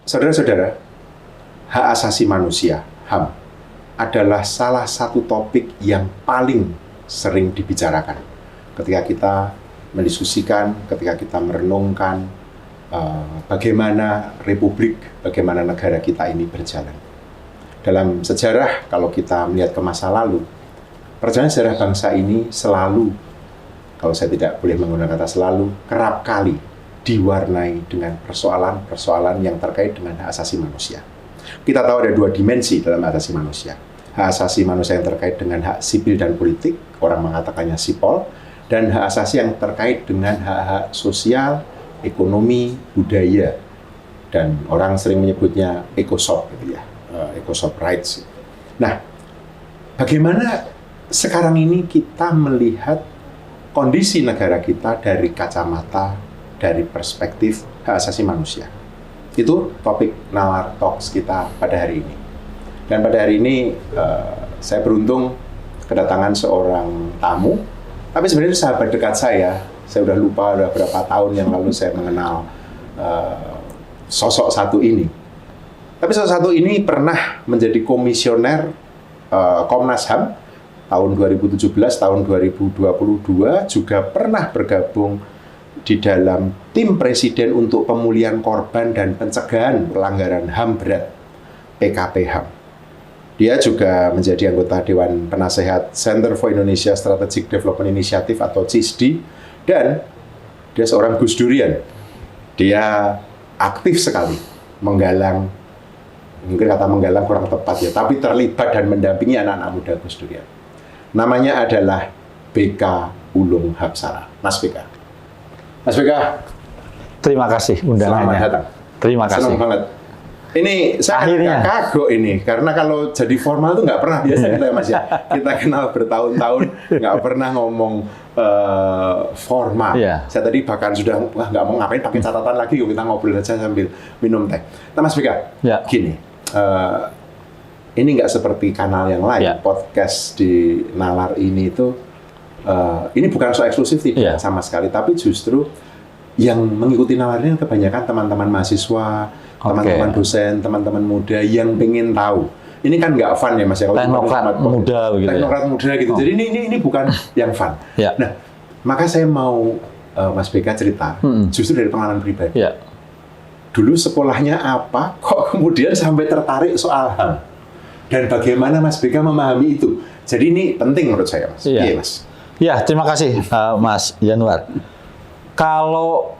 Saudara-saudara, hak asasi manusia, HAM, adalah salah satu topik yang paling sering dibicarakan ketika kita mendiskusikan, ketika kita merenungkan bagaimana republik, bagaimana negara kita ini berjalan. Dalam sejarah, kalau kita melihat ke masa lalu, perjalanan sejarah bangsa ini selalu, kalau saya tidak boleh menggunakan kata selalu, kerap kali diwarnai dengan persoalan-persoalan yang terkait dengan hak asasi manusia. Kita tahu ada dua dimensi dalam hak asasi manusia. Hak asasi manusia yang terkait dengan hak sipil dan politik, orang mengatakannya sipol, dan hak asasi yang terkait dengan hak-hak sosial, ekonomi, budaya, dan orang sering menyebutnya ECOSOC, gitu ya, ECOSOC rights. Nah, bagaimana sekarang ini kita melihat kondisi negara kita dari kacamata, dari perspektif hak asasi manusia? Itu topik Nalar Talks kita pada hari ini. Dan pada hari ini saya beruntung kedatangan seorang tamu, tapi sebenarnya sahabat dekat saya sudah lupa udah berapa tahun yang lalu saya mengenal sosok satu ini. Tapi sosok satu ini pernah menjadi komisioner Komnas HAM tahun 2017, tahun 2022, juga pernah bergabung di dalam tim presiden untuk pemulihan korban dan pencegahan pelanggaran HAM berat, PKP-HAM. Dia juga menjadi anggota Dewan Penasehat Center for Indonesia Strategic Development Initiative atau CISDI, dan dia seorang Gus Durian. Dia aktif sekali menggalang, mungkin kata menggalang kurang tepat ya, tapi terlibat dan mendampingi anak-anak muda Gus Durian. Namanya adalah BK Ulung Hapsara. Mas BK. Mas BK, terima kasih undangannya. Selamat datang. Terima kasih. Senang banget. Ini saya agak kagok ini, karena kalau jadi formal tuh nggak pernah biasa kita ya Mas ya. Kita kenal bertahun-tahun, nggak pernah ngomong formal. Yeah. Saya tadi bahkan sudah nggak mau ngapain pakai catatan lagi, yuk kita ngobrol aja sambil minum teh. Nah Mas BK, gini, ini nggak seperti kanal yang lain, podcast di Nalar ini itu, ini bukan so eksklusif tidak sama sekali, tapi justru yang mengikuti Nalar ini kebanyakan teman-teman mahasiswa, teman-teman dosen, teman-teman muda yang pengen tahu. Ini kan nggak fun ya Mas ya, teknokrat muda begitu. Teknokrat muda gitu. Jadi ini bukan yang fun. Nah, maka saya mau Mas BK cerita justru dari pengalaman pribadi. Dulu sekolahnya apa, kok kemudian sampai tertarik soal HAM? Dan bagaimana Mas BK memahami itu? Jadi ini penting menurut saya Mas. Iya Mas. Ya, terima kasih Mas Yanuar. Kalau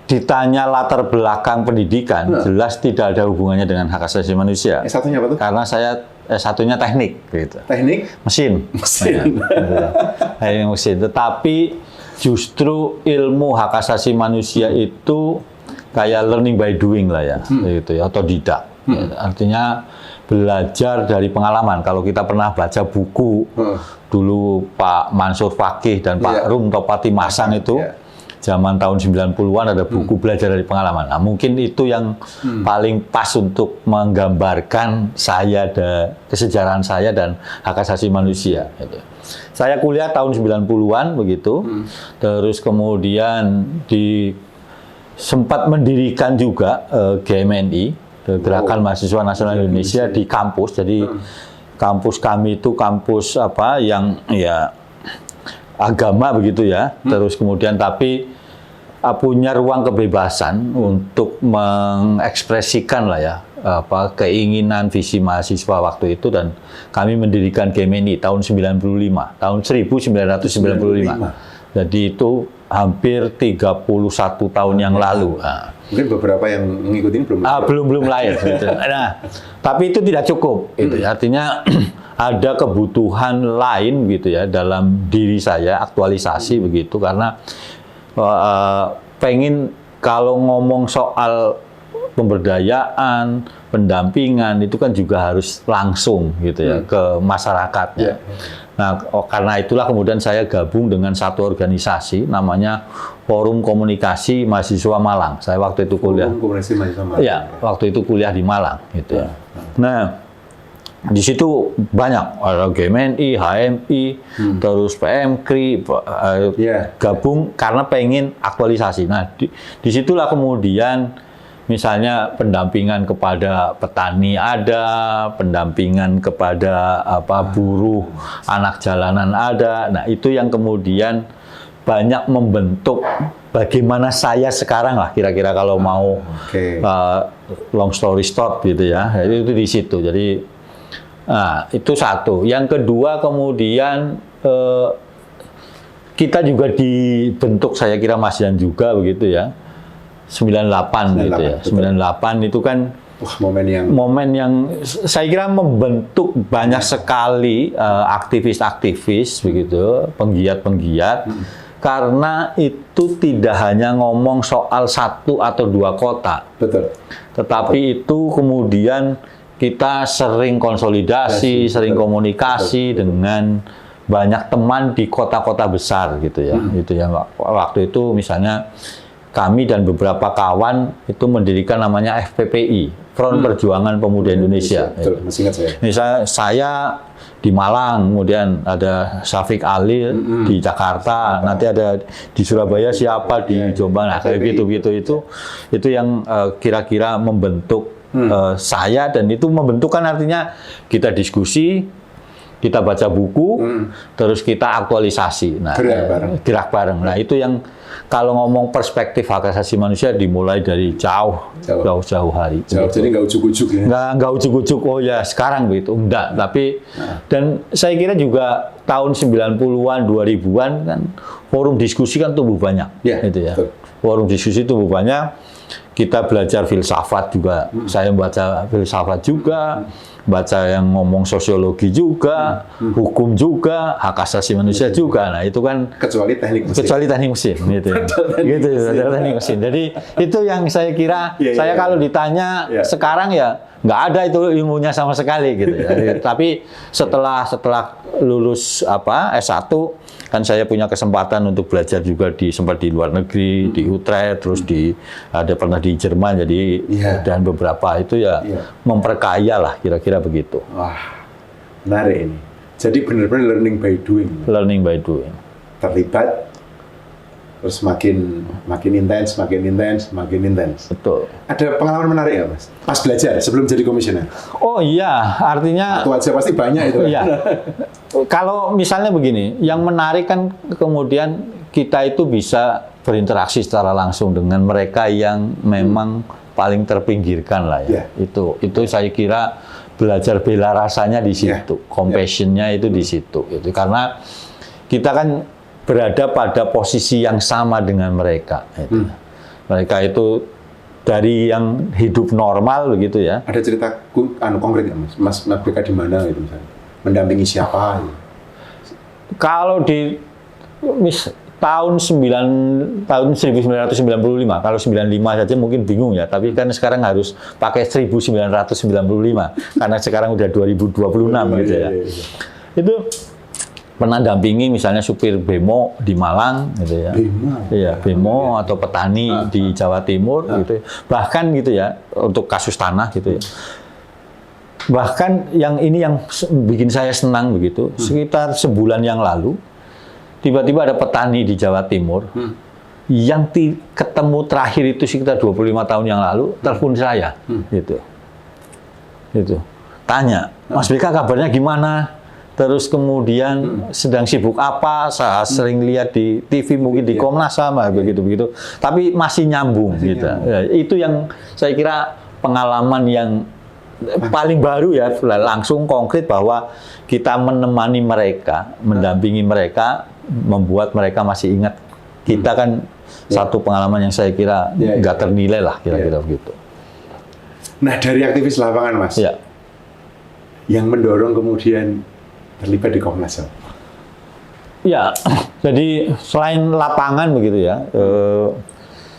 ditanya latar belakang pendidikan, jelas tidak ada hubungannya dengan hak asasi manusia. S1-nya apa tuh? Karena saya S1-nya teknik, gitu. Teknik? Mesin. Mesin. Tetapi justru ilmu hak asasi manusia itu kayak learning by doing lah ya, gitu ya, otodidak. Artinya belajar dari pengalaman. Kalau kita pernah baca buku dulu Pak Mansur Fakih dan Pak Rum Topati Masang itu, zaman tahun 90-an ada buku belajar dari pengalaman. Nah, mungkin itu yang paling pas untuk menggambarkan saya kesejarahan saya dan hak asasi manusia. Gitu. Saya kuliah tahun 90-an begitu, terus kemudian sempat mendirikan juga GMNI, Gerakan Mahasiswa Nasional Indonesia di kampus. Jadi kampus kami itu kampus apa yang ya agama begitu ya. Terus kemudian tapi punya ruang kebebasan untuk mengekspresikan lah ya apa keinginan visi mahasiswa waktu itu, dan kami mendirikan GMNI tahun 1995. Jadi itu hampir 31 tahun yang lalu. Mungkin beberapa yang mengikuti belum lahir. Gitu. Nah, tapi itu tidak cukup. Gitu. Artinya ada kebutuhan lain gitu ya dalam diri saya, aktualisasi begitu, karena pengen kalau ngomong soal pemberdayaan, pendampingan itu kan juga harus langsung gitu ya ke masyarakatnya. Nah, karena itulah kemudian saya gabung dengan satu organisasi namanya Forum Komunikasi Mahasiswa Malang. Saya waktu itu kuliah. Forum Komunikasi Mahasiswa Malang. Ya, waktu itu kuliah di Malang gitu ya. Nah, di situ banyak ada GMNI, HMI, terus PMKRI gabung karena pengen aktualisasi. Nah, disitulah kemudian misalnya pendampingan kepada petani ada, pendampingan kepada buruh, anak jalanan ada. Nah, itu yang kemudian banyak membentuk bagaimana saya sekarang lah kira-kira kalau mau long story short gitu ya. Itu di situ. Jadi itu satu. Yang kedua kemudian kita juga dibentuk, saya kira Mas Yan juga begitu ya. 98 gitu ya. Betul. 98 itu kan momen yang saya kira membentuk banyak sekali aktivis-aktivis begitu, penggiat-penggiat. Karena itu tidak hanya ngomong soal 1 atau 2 kota. Betul. Tetapi itu kemudian kita sering konsolidasi, sering komunikasi dengan banyak teman di kota-kota besar gitu ya. Itu ya waktu itu misalnya kami dan beberapa kawan itu mendirikan namanya FPPI, Front Perjuangan Pemuda Indonesia. Betul, masih ingat saya. Misalnya saya di Malang, kemudian ada Syafiq Ali di Jakarta, nanti ada di Surabaya siapa di Jombang, nah kayak gitu-gitu itu yang kira-kira membentuk saya, dan itu membentuk kan artinya kita diskusi, kita baca buku, terus kita aktualisasi, nah gerak bareng. Nah itu yang kalau ngomong perspektif hak asasi manusia dimulai dari jauh-jauh hari. Jadi nggak ujuk-ujuk ya? Nggak ujuk-ujuk, oh ya sekarang begitu, enggak. Tapi, dan saya kira juga tahun 90-an, 2000-an kan forum diskusi kan tumbuh banyak. Gitu ya. Forum diskusi tumbuh banyak, kita belajar filsafat juga, saya membaca filsafat juga, baca yang ngomong sosiologi juga, hukum juga, hak asasi manusia juga. Nah itu kan kecuali teknik mesin gitu ya. Teknik mesin. Jadi itu yang saya kira kalau ditanya sekarang ya nggak ada itu ilmunya sama sekali gitu ya. Tapi setelah lulus S1 kan saya punya kesempatan untuk belajar juga sempat di luar negeri, di Utrecht, terus ada pernah di Jerman, jadi dan beberapa itu memperkaya lah kira-kira begitu. Wah, menarik ini. Jadi benar-benar learning by doing. Learning by doing. Terlibat, terus makin intens. Betul. Ada pengalaman menarik nggak, Mas? Pas belajar sebelum jadi komisioner? Oh iya, artinya. Itu aja pasti banyak itu. Iya. Kalau misalnya begini, yang menarik kan kemudian kita itu bisa berinteraksi secara langsung dengan mereka yang memang paling terpinggirkan lah ya. Itu saya kira belajar bela rasanya di situ, compassion-nya itu di situ. Itu karena kita kan berada pada posisi yang sama dengan mereka. Mereka itu dari yang hidup normal begitu ya. Ada cerita konkret nggak, Mas? Mereka di mana gitu misalnya? Mendampingi siapa? Gitu? Kalau di tahun 1995, kalau 95 saja mungkin bingung ya, tapi kan sekarang harus pakai 1995 karena sekarang udah 2026 gitu ya. Itu pernah dampingi misalnya supir bemo di Malang gitu ya. Bemo atau petani di Jawa Timur gitu. Bahkan gitu ya untuk kasus tanah gitu ya. Bahkan yang bikin saya senang begitu, sekitar sebulan yang lalu tiba-tiba ada petani di Jawa Timur yang ketemu terakhir itu sekitar 25 tahun yang lalu, telepon saya gitu. Tanya, Mas BK kabarnya gimana? Terus kemudian sedang sibuk apa? Saya sering lihat di TV, mungkin di Komnas HAM begitu-begitu. Tapi masih nyambung gitu. Ya, itu yang saya kira pengalaman yang paling baru ya, langsung konkret bahwa kita menemani mereka, mendampingi mereka, membuat mereka masih ingat kita kan satu pengalaman yang saya kira nggak ternilai lah kira-kira begitu. Nah dari aktivis lapangan Mas, yang mendorong kemudian terlibat di Komnas HAM. Ya, jadi selain lapangan begitu ya,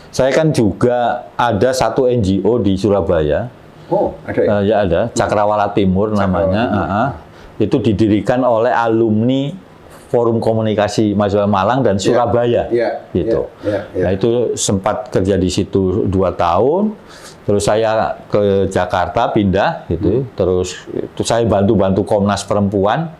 saya kan juga ada satu NGO di Surabaya. Oh, ada ya? Ada, Cakrawala Timur namanya. Itu didirikan oleh alumni Forum Komunikasi Mahasiswa Malang dan Surabaya. Gitu. Nah, itu sempat kerja di situ 2 tahun. Terus saya ke Jakarta pindah gitu. Terus itu saya bantu-bantu Komnas Perempuan.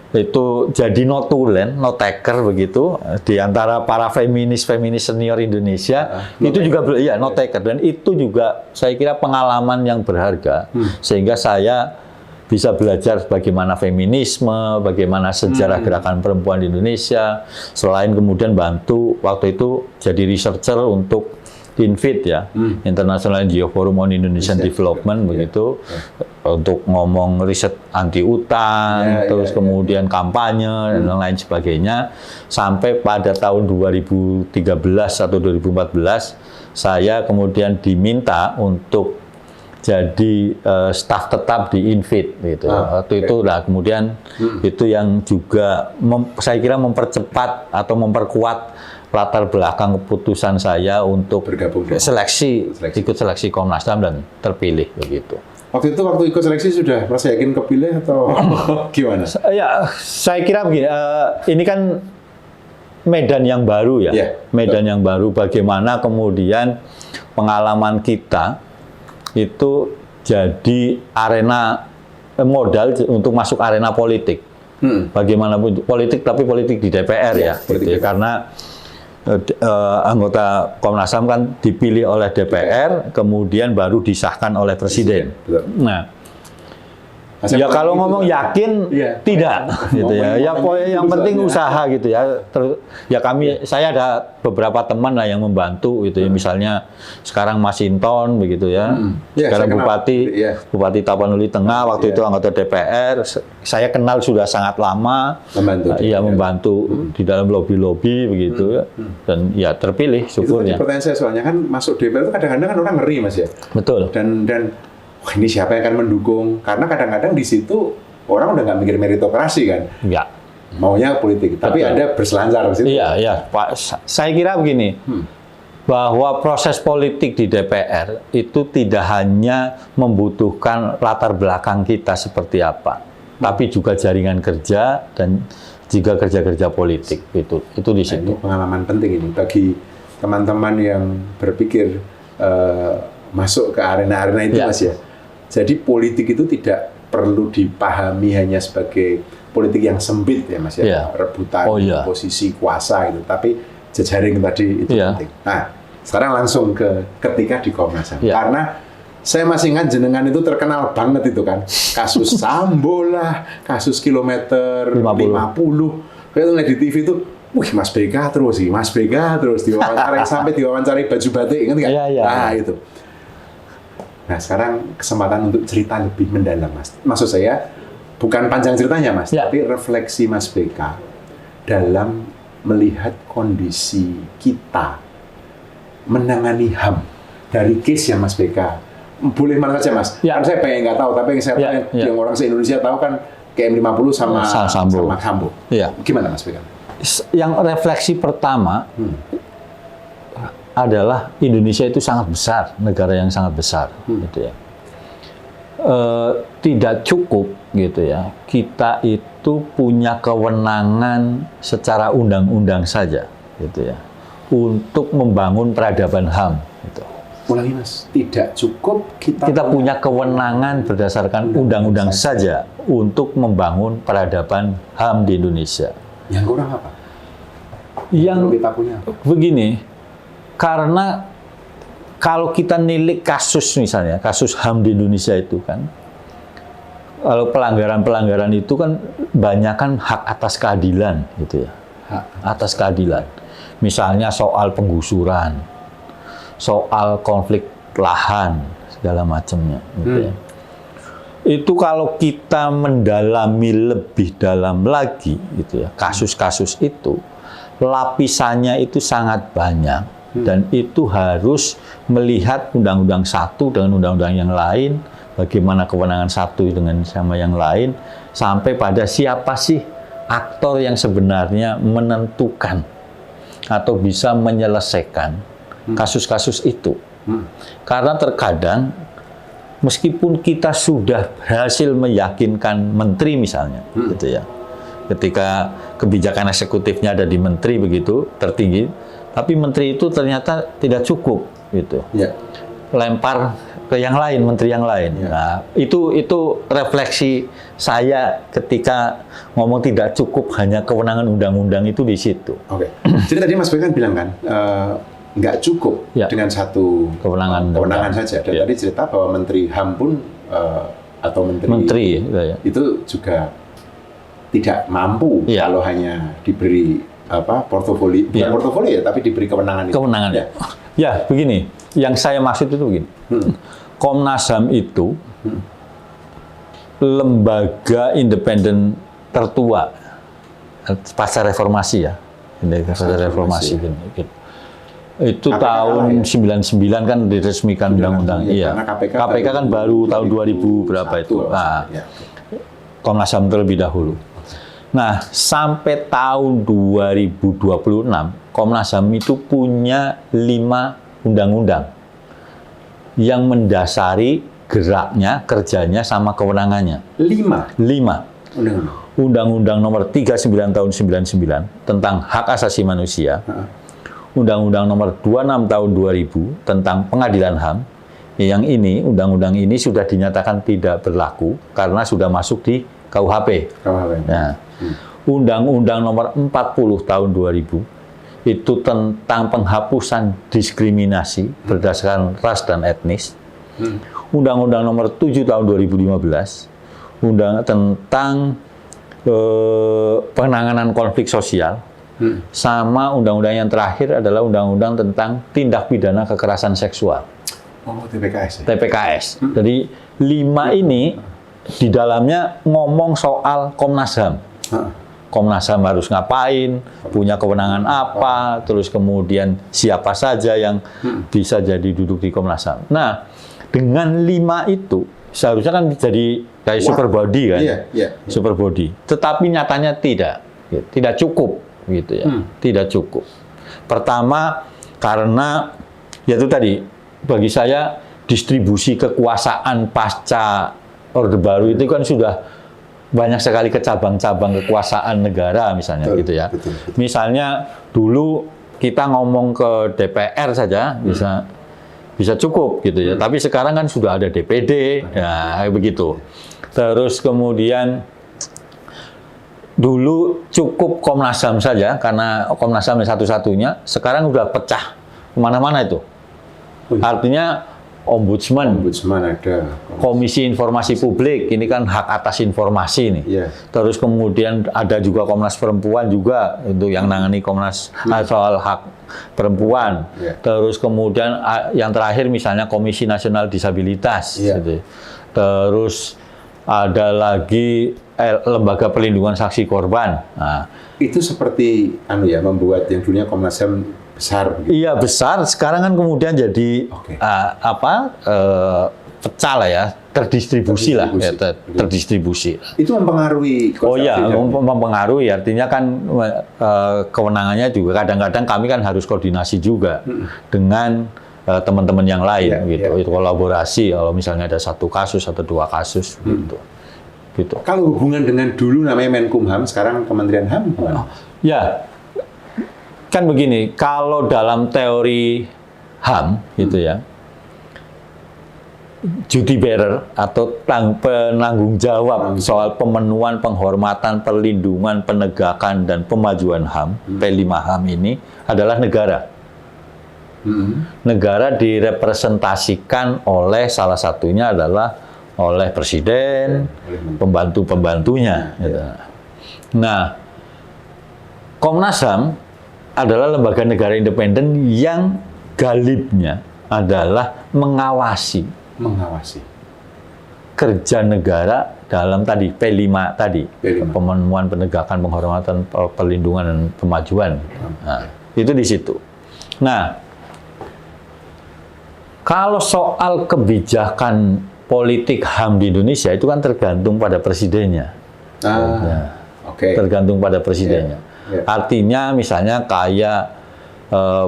itu jadi notulen, noteker begitu di antara para feminis senior Indonesia. Itu juga ya noteker, dan itu juga saya kira pengalaman yang berharga sehingga saya bisa belajar bagaimana feminisme, bagaimana sejarah gerakan perempuan di Indonesia, selain kemudian bantu waktu itu jadi researcher untuk INFID ya, International NGO Forum on Indonesian Development begitu, untuk ngomong riset anti utang, terus kemudian kampanye dan lain sebagainya, sampai pada tahun 2013 atau 2014 saya kemudian diminta untuk jadi staf tetap di INFID gitu. Waktu itu lah kemudian itu yang juga saya kira mempercepat atau memperkuat latar belakang keputusan saya untuk bergabung ikut seleksi Komnas HAM dan terpilih begitu. Waktu ikut seleksi sudah merasa yakin kepilih atau gimana? Ya, saya kira begini, ini kan medan yang baru ya, medan yang baru, bagaimana kemudian pengalaman kita itu jadi arena modal untuk masuk arena politik. Bagaimanapun politik, tapi politik di DPR ya, gitu ya. Karena anggota Komnas HAM kan dipilih oleh DPR, kemudian baru disahkan oleh Presiden. Nah, ya kalau ngomong yakin tidak, gitu ya. Ya yang penting usaha gitu ya. Ya saya ada beberapa teman lah yang membantu gitu ya. Misalnya sekarang Mas Hinton begitu ya. Sekarang Bupati Tapanuli Tengah, waktu itu anggota DPR. Saya kenal sudah sangat lama. Membantu di dalam lobi-lobi begitu ya. Dan ya terpilih syukurnya. Itu pertanyaan saya, soalnya kan masuk DPR itu kadang-kadang kan orang ngeri Mas ya. Betul. Dan wah, ini siapa yang akan mendukung? Karena kadang-kadang di situ orang udah nggak mikir meritokrasi kan? Enggak. Maunya politik, tapi ada berselancar di situ. Iya, Pak. Saya kira begini, bahwa proses politik di DPR itu tidak hanya membutuhkan latar belakang kita seperti apa, tapi juga jaringan kerja dan juga kerja-kerja politik. Itu di situ. Ini pengalaman penting ini bagi teman-teman yang berpikir masuk ke arena-arena itu, Mas ya. Jadi politik itu tidak perlu dipahami hanya sebagai politik yang sempit ya Mas ya, rebutan posisi kuasa itu, tapi jejaring tadi itu penting. Nah, sekarang langsung ketika di Komnas HAM. Karena saya masih ingat jenengan itu terkenal banget itu kan, kasus Sambo lah, kasus kilometer 50. Kayak itu di TV itu, wih Mas BK terus diwawancarai sampai diwawancarai baju batik, ingat nggak? Nah itu. Nah sekarang kesempatan untuk cerita lebih mendalam Mas. Maksud saya bukan panjang ceritanya Mas, tapi refleksi Mas BK dalam melihat kondisi kita menangani HAM dari case ya Mas BK. Boleh mana saja Mas? Kan saya pengen nggak tahu, tapi yang saya tahu yang orang se-Indonesia tahu kan KM50 sama Sambo. Gimana Mas BK? Yang refleksi pertama adalah Indonesia itu sangat besar, negara yang sangat besar, gitu ya. Tidak cukup, gitu ya. Kita itu punya kewenangan secara undang-undang saja, gitu ya, untuk membangun peradaban HAM. Gitu. Ulangi Mas, tidak cukup kita punya kewenangan berdasarkan undang-undang saja untuk membangun peradaban HAM di Indonesia. Yang kurang apa? Yang kita punya apa? Begini. Karena kalau kita nilik kasus misalnya, kasus HAM di Indonesia itu kan, kalau pelanggaran-pelanggaran itu kan banyak kan hak atas keadilan gitu ya. Hak atas keadilan. Misalnya soal penggusuran, soal konflik lahan, segala macamnya gitu ya. Itu kalau kita mendalami lebih dalam lagi gitu ya, kasus-kasus itu lapisannya itu sangat banyak. Dan itu harus melihat undang-undang satu dengan undang-undang yang lain, bagaimana kewenangan satu dengan sama yang lain, sampai pada siapa sih aktor yang sebenarnya menentukan atau bisa menyelesaikan kasus-kasus itu. Karena terkadang meskipun kita sudah berhasil meyakinkan menteri misalnya, gitu ya, ketika kebijakan eksekutifnya ada di menteri begitu tertinggi, tapi menteri itu ternyata tidak cukup gitu. lempar ke yang lain, menteri yang lain. Ya. Nah, itu refleksi saya ketika ngomong tidak cukup hanya kewenangan undang-undang itu di situ. Oke. Jadi tadi Mas Boy kan bilang kan, nggak cukup Ya. dengan satu Kewenangan saja. Dan Ya. tadi cerita bahwa Menteri HAM pun atau Menteri ya. itu juga tidak mampu Ya. kalau hanya diberi portofolio, bukan Ya. portofolio ya, tapi diberi kewenangan itu. Kewenangan. Ya. Ya, begini. Yang saya maksud itu begini. Komnas HAM itu lembaga independen tertua pasca reformasi ya. Pasca reformasi. Gitu. Itu KPK tahun ya? 99 kan diresmikan undang-undang. Iya, Iya. karena KPK kan baru tahun 2000 berapa itu. Nah, Ya. Komnas HAM terlebih dahulu. Nah, sampai tahun 2026, Komnas HAM itu punya 5 undang-undang yang mendasari geraknya, kerjanya, sama kewenangannya. 5 5. undang-undang. Undang-Undang nomor 39 tahun 99 tentang hak asasi manusia. Undang-Undang nomor 26 tahun 2000 tentang pengadilan HAM. Yang ini, undang-undang ini sudah dinyatakan tidak berlaku karena sudah masuk di KUHP. Nah, Undang-Undang nomor 40 tahun 2000 itu tentang penghapusan diskriminasi berdasarkan ras dan etnis. Undang-Undang nomor 7 tahun 2015 tentang penanganan konflik sosial. Sama undang-undang yang terakhir adalah undang-undang tentang tindak pidana kekerasan seksual. Oh, TPKS. TPKS. Jadi 5 ini di dalamnya ngomong soal Komnas HAM. Komnas HAM harus ngapain, punya kewenangan apa, terus kemudian siapa saja yang bisa jadi duduk di Komnas HAM. Nah, dengan 5 itu seharusnya kan jadi kayak super body kan, Iya. super body. Tetapi nyatanya tidak cukup gitu ya, tidak cukup. Pertama karena yaitu tadi bagi saya distribusi kekuasaan pasca Orde Baru itu kan sudah banyak sekali kecabang-cabang kekuasaan negara misalnya Betul, gitu ya. betul. Misalnya dulu kita ngomong ke DPR saja bisa cukup gitu ya. Tapi sekarang kan sudah ada DPD, ya begitu. Terus kemudian dulu cukup Komnas HAM saja karena Komnas HAM satu-satunya. Sekarang udah pecah kemana-mana itu. Artinya Ombudsman ada. Komisi Informasi Publik, ini kan hak atas informasi nih. Iya. Terus kemudian ada juga Komnas Perempuan juga, itu yang nangani Komnas soal hak perempuan. Iya. Terus kemudian yang terakhir misalnya Komisi Nasional Disabilitas. Iya. Gitu. Terus ada lagi Lembaga Perlindungan Saksi Korban. Nah, Itu seperti membuat yang dulunya Komnas HAM besar. Gitu. iya besar, sekarang kan kemudian jadi pecah lah ya, terdistribusi lah, ya, terdistribusi. Itu mempengaruhi. Oh iya, mempengaruhi. Artinya kan kewenangannya juga kadang-kadang kami kan harus koordinasi juga dengan teman-teman yang lain gitu. Itu kolaborasi kalau misalnya ada 1 kasus atau 2 kasus gitu. Kalau hubungan dengan dulu namanya Menkumham, sekarang Kementerian HAM gimana? Ya, kan begini, kalau dalam teori HAM gitu ya, duty bearer atau penanggung jawab soal pemenuhan, penghormatan, perlindungan, penegakan, dan pemajuan HAM, P5 HAM ini adalah negara. Negara direpresentasikan oleh salah satunya adalah oleh presiden, pembantu-pembantunya. Gitu. Nah, Komnas HAM adalah lembaga negara independen yang galibnya adalah mengawasi kerja negara dalam tadi P5 tadi, pemenuhan, penegakan, penghormatan, perlindungan, dan pemajuan. Nah, itu di situ. Nah, kalau soal kebijakan politik HAM di Indonesia itu kan tergantung pada presidennya. Tergantung pada presidennya. Artinya misalnya kayak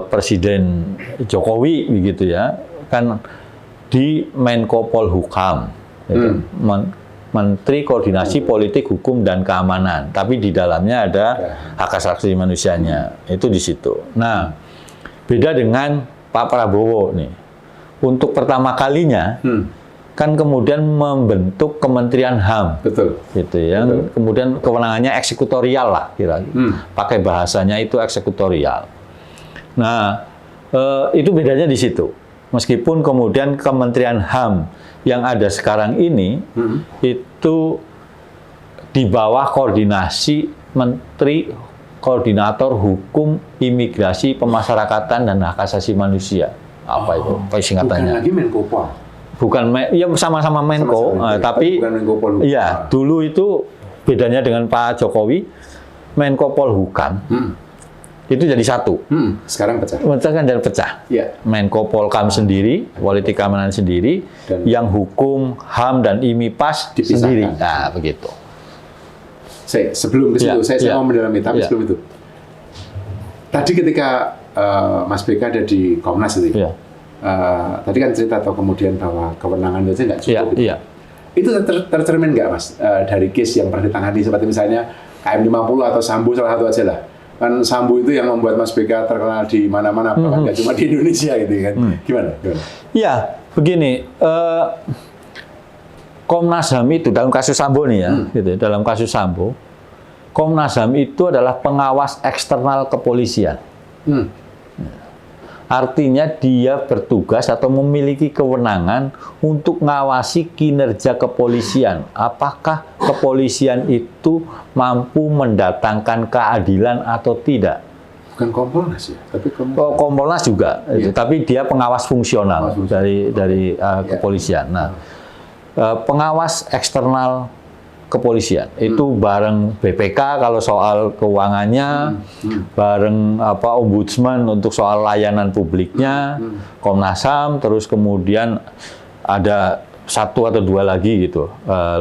Presiden Jokowi begitu ya, kan di Menko Polhukam, gitu. Menteri Koordinasi Politik, Hukum, dan Keamanan. Tapi di dalamnya ada hak asasi manusianya. Itu di situ. Nah, beda dengan Pak Prabowo nih. untuk pertama kalinya kan kemudian membentuk Kementerian HAM. Betul. Gitu ya. Kemudian kewenangannya eksekutorial lah kira-kira. Pakai bahasanya itu eksekutorial. Nah, itu bedanya di situ. Meskipun kemudian Kementerian HAM yang ada sekarang ini itu di bawah koordinasi Menteri Koordinator Hukum, Imigrasi, Pemasyarakatan, dan Hak Asasi Manusia. Apa itu singkatannya? Bukan lagi Menkopol. Bukan, ya sama-sama Menko, tapi bukan Menko Polhukam. Ya dulu itu bedanya dengan Pak Jokowi, Menko Polhukam itu jadi satu. Sekarang pecah. Kan jadi pecah. Ya. Menko Polkam sendiri, politik keamanan sendiri, Dan yang hukum, HAM dan IMIPAS dipisahkan. sendiri. Nah, begitu. Sebelum ke situ, saya mau mendalami, tapi sebelum itu. Tadi ketika Mas BK ada di Komnas itu, tadi kan cerita atau kemudian bahwa kewenangan itu nggak cukup. Itu tercermin nggak, Mas, dari case yang pernah ditangani seperti misalnya KM50 atau Sambo salah satu aja lah. Kan Sambo itu yang membuat Mas BK terkenal di mana-mana, bahkan nggak cuma di Indonesia gitu kan. Gimana? Ya, begini. Komnas HAM itu dalam kasus Sambo nih ya, gitu, dalam kasus Sambo, Komnas HAM itu adalah pengawas eksternal kepolisian. Artinya dia bertugas atau memiliki kewenangan untuk mengawasi kinerja kepolisian. Apakah kepolisian itu mampu mendatangkan keadilan atau tidak? Bukan Kompolnas ya, tapi Kompolnas juga, tapi dia pengawas fungsional dari kepolisian. Nah, pengawas eksternal kepolisian itu bareng BPK kalau soal keuangannya, bareng Ombudsman untuk soal layanan publiknya, Komnas HAM, terus kemudian ada satu atau dua lagi gitu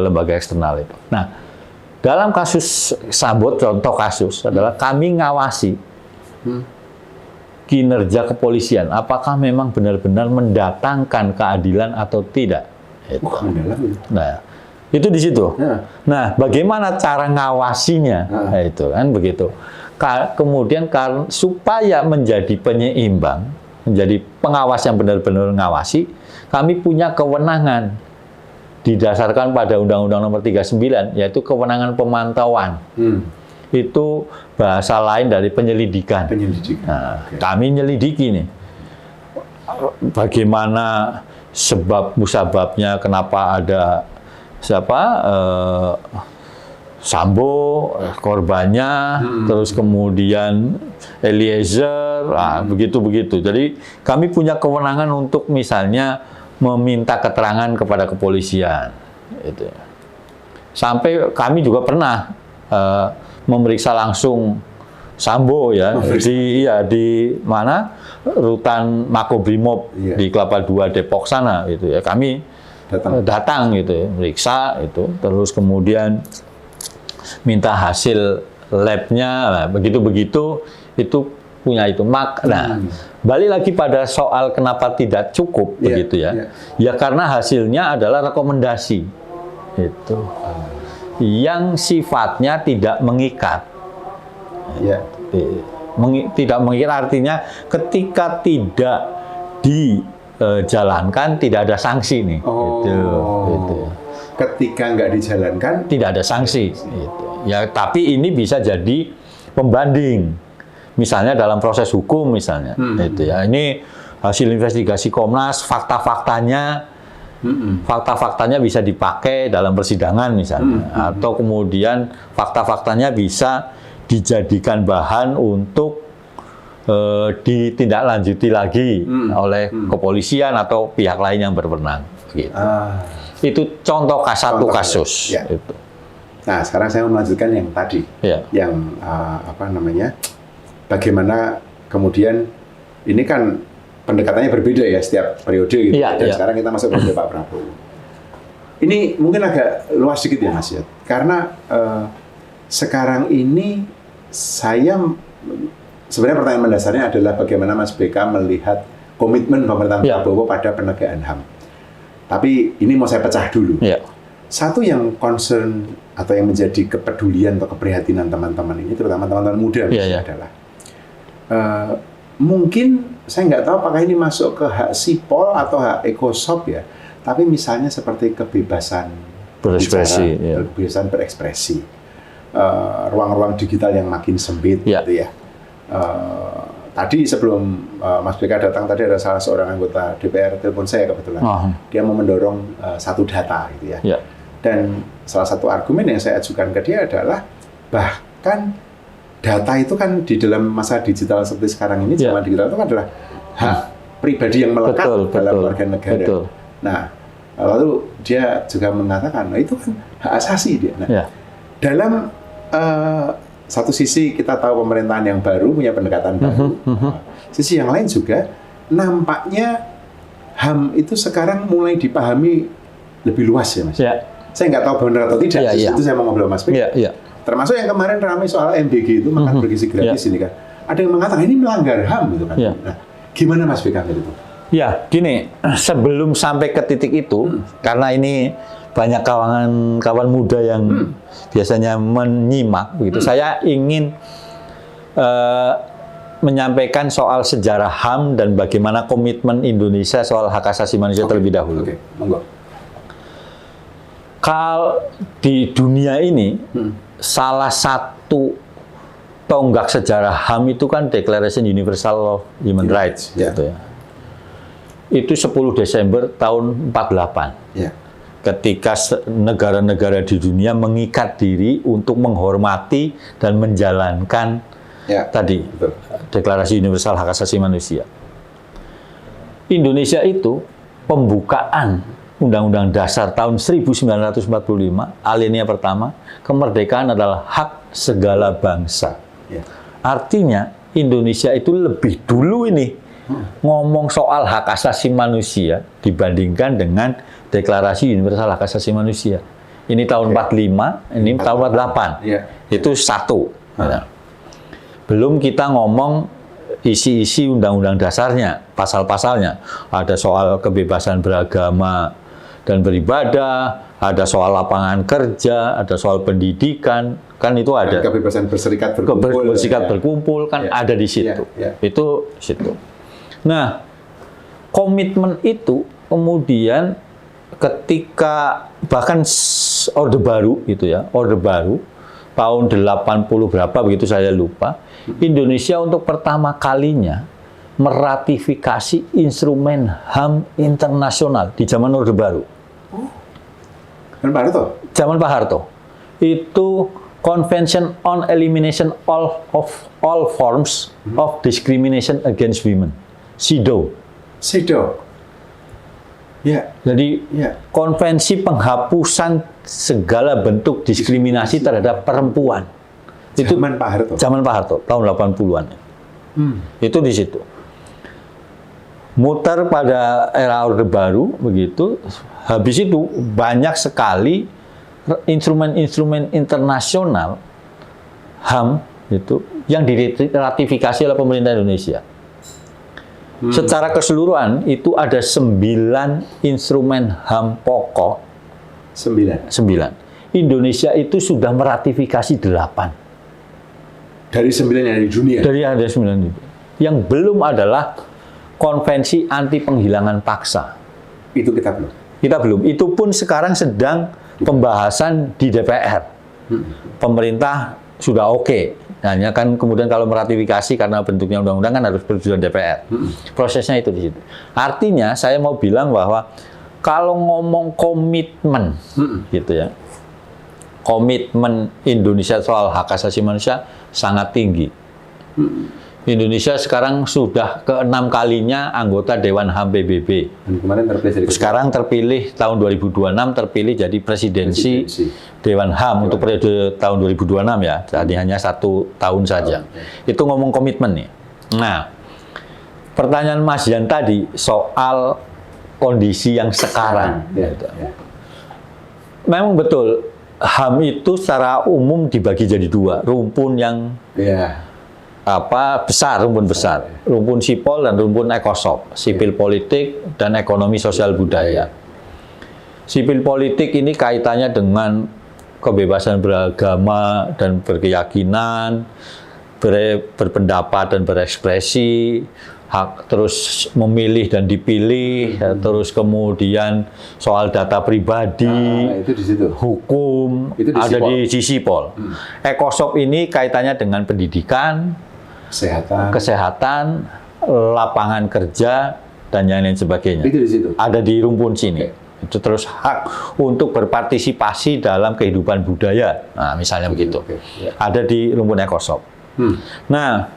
lembaga eksternal itu. Nah, dalam kasus Sambo, contoh kasus adalah kami ngawasi kinerja kepolisian, apakah memang benar-benar mendatangkan keadilan atau tidak. Nah, itu di situ. Nah, bagaimana cara ngawasinya? Nah, itu kan begitu. Kemudian supaya menjadi penyeimbang, menjadi pengawas yang benar-benar ngawasi, kami punya kewenangan didasarkan pada Undang-Undang Nomor 39, yaitu kewenangan pemantauan. Itu bahasa lain dari penyelidikan. Nah, kami nyelidiki nih, bagaimana sebab musababnya, kenapa ada Sambo korbannya, terus kemudian Eliezer, begitu-begitu. Jadi kami punya kewenangan untuk misalnya meminta keterangan kepada kepolisian. Itu. Sampai kami juga pernah memeriksa langsung Sambo ya di mana rutan Makobrimob di Kelapa II Depok sana itu ya, kami datang gitu ya, meriksa itu, terus kemudian minta hasil labnya, begitu-begitu itu punya itu. Nah, balik lagi pada soal kenapa tidak cukup begitu ya. Ya karena hasilnya adalah rekomendasi itu yang sifatnya tidak mengikat. Tidak mengikat artinya ketika tidak dijalankan tidak ada sanksi nih. Gitu. Ketika nggak dijalankan tidak ada sanksi. Gitu. Ya, tapi ini bisa jadi pembanding. Misalnya dalam proses hukum misalnya. Gitu ya. Ini hasil investigasi Komnas, fakta-faktanya bisa dipakai dalam persidangan misalnya, atau kemudian fakta-faktanya bisa dijadikan bahan untuk ditindaklanjuti lagi oleh kepolisian atau pihak lain yang berwenang. Gitu. Itu contoh satu kasus. Ya. Itu. Nah, sekarang saya mau melanjutkan yang tadi, yang bagaimana kemudian ini kan pendekatannya berbeda ya setiap periode gitu. Dan sekarang kita masuk periode Pak Prabowo. Ini mungkin agak luas sedikit ya Mas ya, karena sekarang ini saya sebenarnya pertanyaan mendasarnya adalah bagaimana Mas BK melihat komitmen pemerintahan Prabowo pada penegakan HAM. Tapi ini mau saya pecah dulu. Satu yang concern atau yang menjadi kepedulian atau keprihatinan teman-teman ini, terutama teman-teman muda adalah mungkin saya nggak tahu apakah ini masuk ke hak sipol atau hak ekosop ya. Tapi misalnya seperti kebebasan berekspresi, bicara, kebebasan berekspresi, ruang-ruang digital yang makin sempit, gitu ya. Tadi sebelum Mas BK datang tadi ada salah seorang anggota DPR telepon saya kebetulan. Dia mau mendorong satu data gitu ya. Dan salah satu argumen yang saya ajukan ke dia adalah bahkan data itu kan di dalam masa digital seperti sekarang ini, zaman digital itu adalah hak pribadi yang melekat dalam warga negara. Nah, lalu dia juga mengatakan, nah itu kan hak asasi dia. Nah, dalam satu sisi kita tahu pemerintahan yang baru punya pendekatan baru. Sisi yang lain juga nampaknya HAM itu sekarang mulai dipahami lebih luas ya Mas. Saya nggak tahu benar atau tidak. Itu saya mau ngobrol Mas Pik. Termasuk yang kemarin ramai soal MBG itu makan bergizi gratis ini kan. Ada yang mengatakan ini melanggar HAM gitu kan. Nah, gimana Mas Pik itu? Ya, gini, sebelum sampai ke titik itu, karena ini banyak kawan muda yang biasanya menyimak, begitu. Saya ingin menyampaikan soal sejarah HAM dan bagaimana komitmen Indonesia soal hak asasi manusia terlebih dahulu. Monggo. Kalau di dunia ini, salah satu tonggak sejarah HAM itu kan Declaration Universal of Human Rights, gitu ya. Itu 10 Desember tahun 48. Ketika negara-negara di dunia mengikat diri untuk menghormati dan menjalankan tadi Deklarasi Universal Hak Asasi Manusia. Indonesia itu pembukaan Undang-Undang Dasar tahun 1945, alinea pertama, kemerdekaan adalah hak segala bangsa. Artinya Indonesia itu lebih dulu ini ngomong soal hak asasi manusia dibandingkan dengan Deklarasi Universal Hak Asasi Manusia. Ini tahun 45, ini tahun 48. Itu satu. Belum kita ngomong isi-isi undang-undang dasarnya, pasal-pasalnya. Ada soal kebebasan beragama dan beribadah, ada soal lapangan kerja, ada soal pendidikan, kan itu ada. Kebebasan berserikat berkumpul. Berkumpul kan ada di situ. Itu situ. Nah, komitmen itu kemudian ketika bahkan Orde Baru gitu ya, Orde Baru tahun 80 berapa begitu saya lupa, Indonesia untuk pertama kalinya meratifikasi instrumen HAM internasional di zaman Orde Baru. Zaman Pak Harto? Zaman Pak Harto. Itu Convention on Elimination of All Forms of Discrimination Against Women. CEDAW. Jadi konvensi penghapusan segala bentuk diskriminasi terhadap perempuan. Itu zaman Pak Harto. Zaman Pak Harto tahun 80-an. Itu di situ. Muter pada era Orde Baru begitu. Habis itu banyak sekali instrumen-instrumen internasional HAM itu yang diratifikasi oleh pemerintah Indonesia. Secara keseluruhan itu ada 9 instrumen HAM pokok. 9. Indonesia itu sudah meratifikasi 8. Dari 9 yang ada di dunia? Dari ada 9 itu. Yang belum adalah konvensi anti penghilangan paksa. Itu kita belum? Kita belum. Itu pun sekarang sedang pembahasan di DPR. Pemerintah sudah oke. Hanya kan kemudian kalau meratifikasi karena bentuknya undang-undang kan harus persetujuan DPR. Prosesnya itu di situ. Artinya saya mau bilang bahwa kalau ngomong komitmen gitu ya. Komitmen Indonesia soal hak asasi manusia sangat tinggi. Indonesia sekarang sudah ke-6 kalinya anggota Dewan HAM PBB. Dan kemarin terpilih jadi sekarang terpilih tahun 2026 terpilih jadi presidensi Dewan HAM untuk periode tahun 2026 ya. Tadi hanya 1 tahun saja. Itu ngomong komitmen nih. Nah, pertanyaan Mas Yan tadi soal kondisi yang sekarang. Memang betul HAM itu secara umum dibagi jadi 2, rumpun yang besar, rumpun sipol dan rumpun ekosop, sipil politik dan ekonomi sosial budaya. Sipil politik ini kaitannya dengan kebebasan beragama dan berkeyakinan, berpendapat dan berekspresi, hak terus memilih dan dipilih, ya, terus kemudian soal data pribadi, itu di situ. hukum, Itu di ada Sipol. di Sipol. Ecosop ini kaitannya dengan pendidikan, kesehatan, lapangan kerja, dan yang lain sebagainya. Itu di situ. Ada di rumpun sini. Oke. Itu terus hak untuk berpartisipasi dalam kehidupan budaya. Nah, misalnya begitu. Oke. Ya. Ada di rumpun Ecosop. Nah,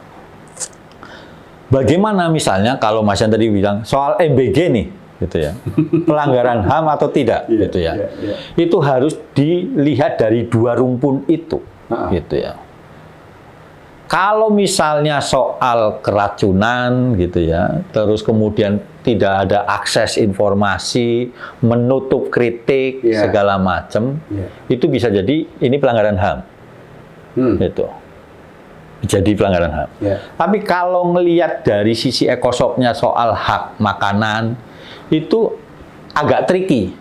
bagaimana misalnya kalau Mas Yan tadi bilang soal MBG nih, gitu ya, pelanggaran HAM atau tidak, Iya, gitu ya, iya. itu harus dilihat dari dua rumpun itu, gitu ya. Kalau misalnya soal keracunan, gitu ya, terus kemudian tidak ada akses informasi, menutup kritik, Iya. segala macam, Iya. itu bisa jadi ini pelanggaran HAM, gitu. Jadi pelanggaran HAM. Ya. Tapi kalau ngelihat dari sisi ekosopnya soal hak makanan, itu agak tricky.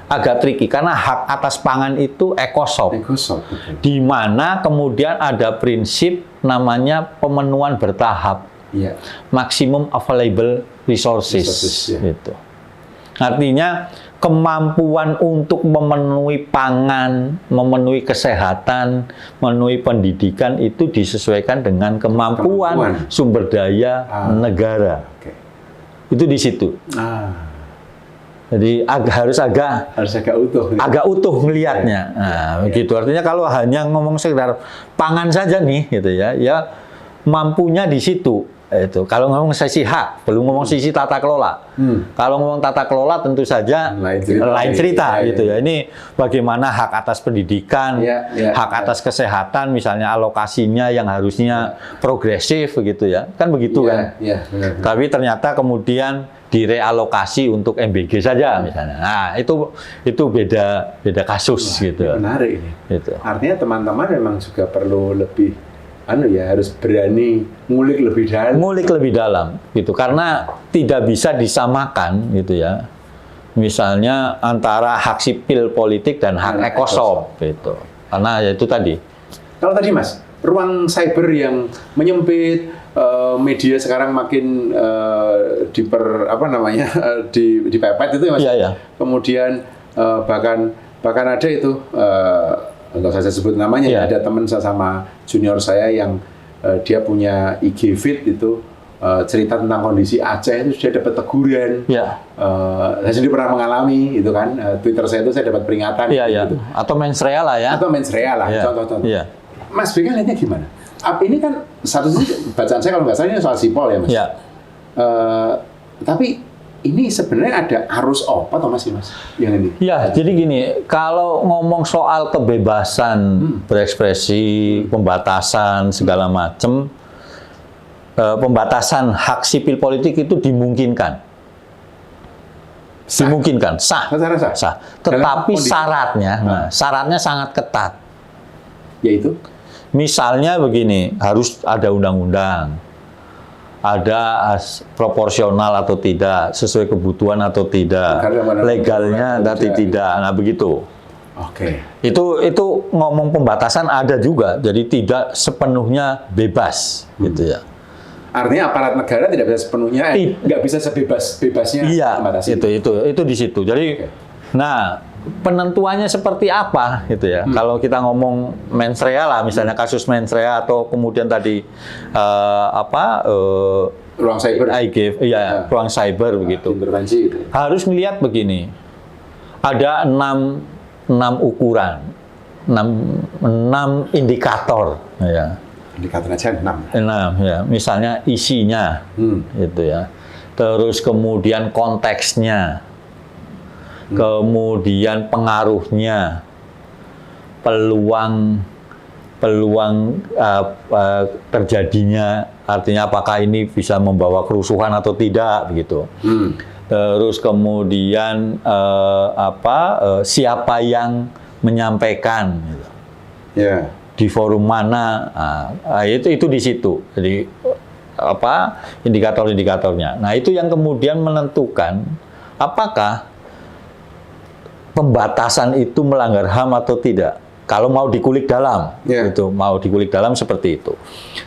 Agak tricky, karena hak atas pangan itu ekosop. Ecosop, betul. Di mana kemudian ada prinsip namanya pemenuhan bertahap. Iya. Maximum available resources. Ya. Gitu. Artinya kemampuan untuk memenuhi pangan, memenuhi kesehatan, memenuhi pendidikan itu disesuaikan dengan kemampuan sumber daya negara. Oke. Itu di situ. Jadi harus agak utuh. Agak utuh melihatnya. Nah, begitu. Artinya kalau hanya ngomong sekedar pangan saja nih, gitu ya, ya mampunya di situ. Itu. Kalau ngomong sisi hak, belum ngomong sisi tata kelola. Kalau ngomong tata kelola tentu saja lain cerita gitu ya. Ini bagaimana hak atas pendidikan, hak atas kesehatan, misalnya alokasinya yang harusnya progresif begitu ya. Kan begitu kan? Benar. Tapi ternyata kemudian direalokasi untuk MBG saja misalnya. Nah, itu beda kasus gitu. Menarik ini. Gitu. Artinya teman-teman memang juga perlu lebih harus berani ngulik lebih dalam. Gitu. Karena tidak bisa disamakan gitu ya. Misalnya antara hak sipil politik dan hak ekosop gitu. Karena ya itu tadi. Kalau tadi Mas, ruang cyber yang menyempit, media sekarang makin dipepet itu ya Mas. Iya. Kemudian bahkan ada itu nggak usah saya sebut namanya, ada teman saya sama junior saya yang dia punya IG feed itu cerita tentang kondisi Aceh itu sudah dapat teguran. Saya sendiri pernah mengalami itu kan, Twitter saya itu saya dapat peringatan. Gitu. Atau mensrea lah ya. Contoh-contoh. Mas Beka lihatnya gimana? Ini kan satu sisi bacaan saya kalau nggak salah ini soal Sipol ya Mas. Tapi ini sebenarnya ada arus apa atau Mas yang ini? Ya, jadi gini, kalau ngomong soal kebebasan berekspresi, pembatasan segala macam, pembatasan hak sipil politik itu dimungkinkan. Dimungkinkan, sah. Tetapi syaratnya sangat ketat. Yaitu? Misalnya begini, harus ada undang-undang. Ada proporsional atau tidak, sesuai kebutuhan atau tidak, legalnya atau tidak. Nah, begitu. Oke. Itu ngomong pembatasan ada juga, jadi tidak sepenuhnya bebas, gitu ya. Artinya aparat negara tidak bisa sepenuhnya, nggak bisa sebebas-bebasnya. Iya, itu di situ. Jadi, nah, penentuannya seperti apa gitu ya. Kalau kita ngomong mensrea lah, misalnya kasus mensrea atau kemudian tadi ruang cyber, ruang cyber begitu. Intervensi itu. Harus melihat begini. Ada 6 ukuran, 6 indikator ya. Indikator aja 6. 6 ya. Misalnya isinya gitu ya. Terus kemudian konteksnya. Kemudian pengaruhnya, peluang terjadinya, artinya apakah ini bisa membawa kerusuhan atau tidak, begitu. Terus kemudian siapa yang menyampaikan, gitu. Di forum mana, itu di situ. Jadi indikator-indikatornya. Nah, itu yang kemudian menentukan apakah pembatasan itu melanggar HAM atau tidak. kalau mau dikulik dalam, itu mau dikulik dalam seperti itu.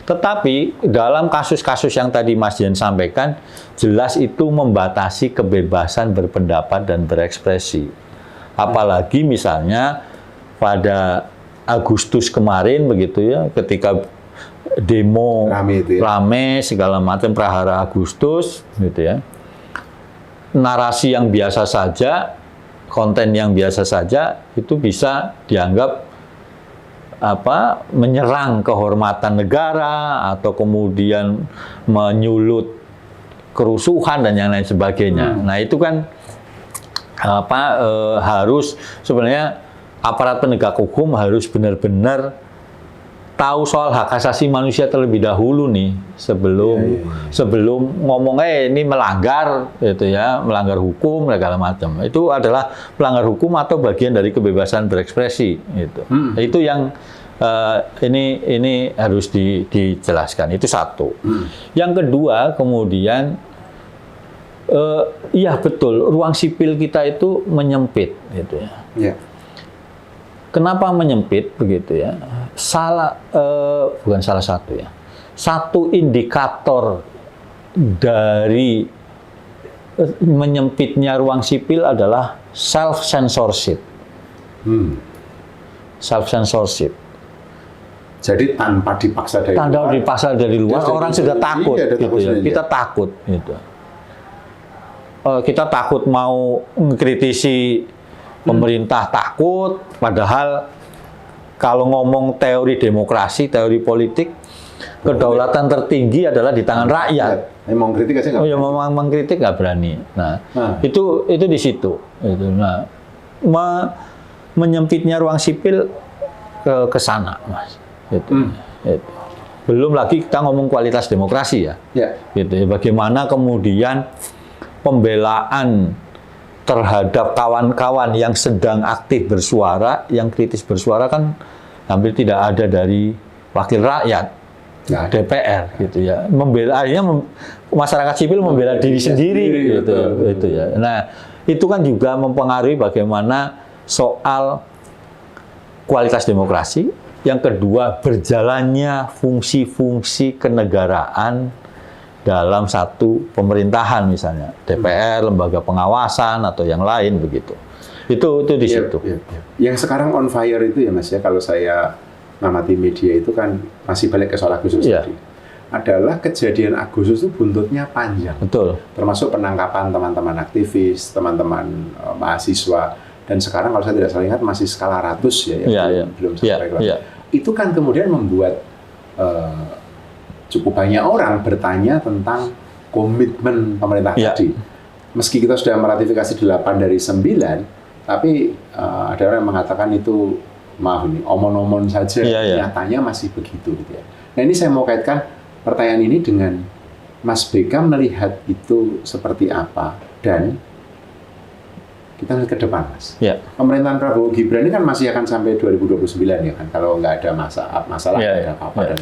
Tetapi dalam kasus-kasus yang tadi Mas Dian sampaikan, jelas itu membatasi kebebasan berpendapat dan berekspresi. Apalagi misalnya pada Agustus kemarin begitu ya, ketika demo rame segala macam prahara Agustus gitu ya. Narasi yang biasa saja, konten yang biasa saja itu bisa dianggap menyerang kehormatan negara atau kemudian menyulut kerusuhan dan yang lain sebagainya. Nah, itu kan harus sebenarnya aparat penegak hukum harus benar-benar tahu soal hak asasi manusia terlebih dahulu nih sebelum ngomong ini melanggar gitu ya, melanggar hukum segala macam. Itu adalah melanggar hukum atau bagian dari kebebasan berekspresi gitu. Itu yang ini harus dijelaskan. Itu satu. Yang kedua kemudian iya betul, ruang sipil kita itu menyempit gitu ya. Kenapa menyempit begitu ya? Bukan salah satu ya. Satu indikator dari menyempitnya ruang sipil adalah self censorship. Self censorship. Jadi tanpa dipaksa dari luar, orang sudah takut gitu ya. Kita takut gitu. Kita takut mau mengkritisi pemerintah, takut, padahal kalau ngomong teori demokrasi, teori politik, kedaulatan tertinggi adalah di tangan rakyat. Mau kritik aja nggak? Memang mengkritik nggak berani. Nah, itu di situ. Nah, menyempitnya ruang sipil ke sana, Mas. Itu. Belum lagi kita ngomong kualitas demokrasi ya. Gitu. Bagaimana kemudian pembelaan terhadap kawan-kawan yang sedang aktif bersuara, yang kritis bersuara kan hampir tidak ada dari wakil rakyat, DPR gitu ya. Akhirnya masyarakat sipil membela diri sendiri gitu ya. Nah, itu kan juga mempengaruhi bagaimana soal kualitas demokrasi. Yang kedua, berjalannya fungsi-fungsi kenegaraan dalam satu pemerintahan misalnya DPR, lembaga pengawasan atau yang lain begitu. Itu di situ. Yang sekarang on fire itu ya Mas ya, kalau saya ngamati media itu kan masih balik ke soal Agustus tadi. Adalah kejadian Agustus itu buntutnya panjang. Betul. Termasuk penangkapan teman-teman aktivis, teman-teman mahasiswa, dan sekarang kalau saya tidak salah ingat masih skala ratus belum sampai Itu kan kemudian membuat cukup banyak orang bertanya tentang komitmen pemerintah tadi. Meski kita sudah meratifikasi 8 dari 9, tapi ada orang yang mengatakan itu, maaf ini, omon-omon saja, nyatanya masih begitu. Gitu ya. Nah ini saya mau kaitkan pertanyaan ini dengan Mas Bekam melihat itu seperti apa, dan kita lihat ke depan, Mas. Pemerintahan Prabowo Gibran ini kan masih akan sampai 2029 ya kan, kalau nggak ada masalah, nggak ada apa-apa. Dan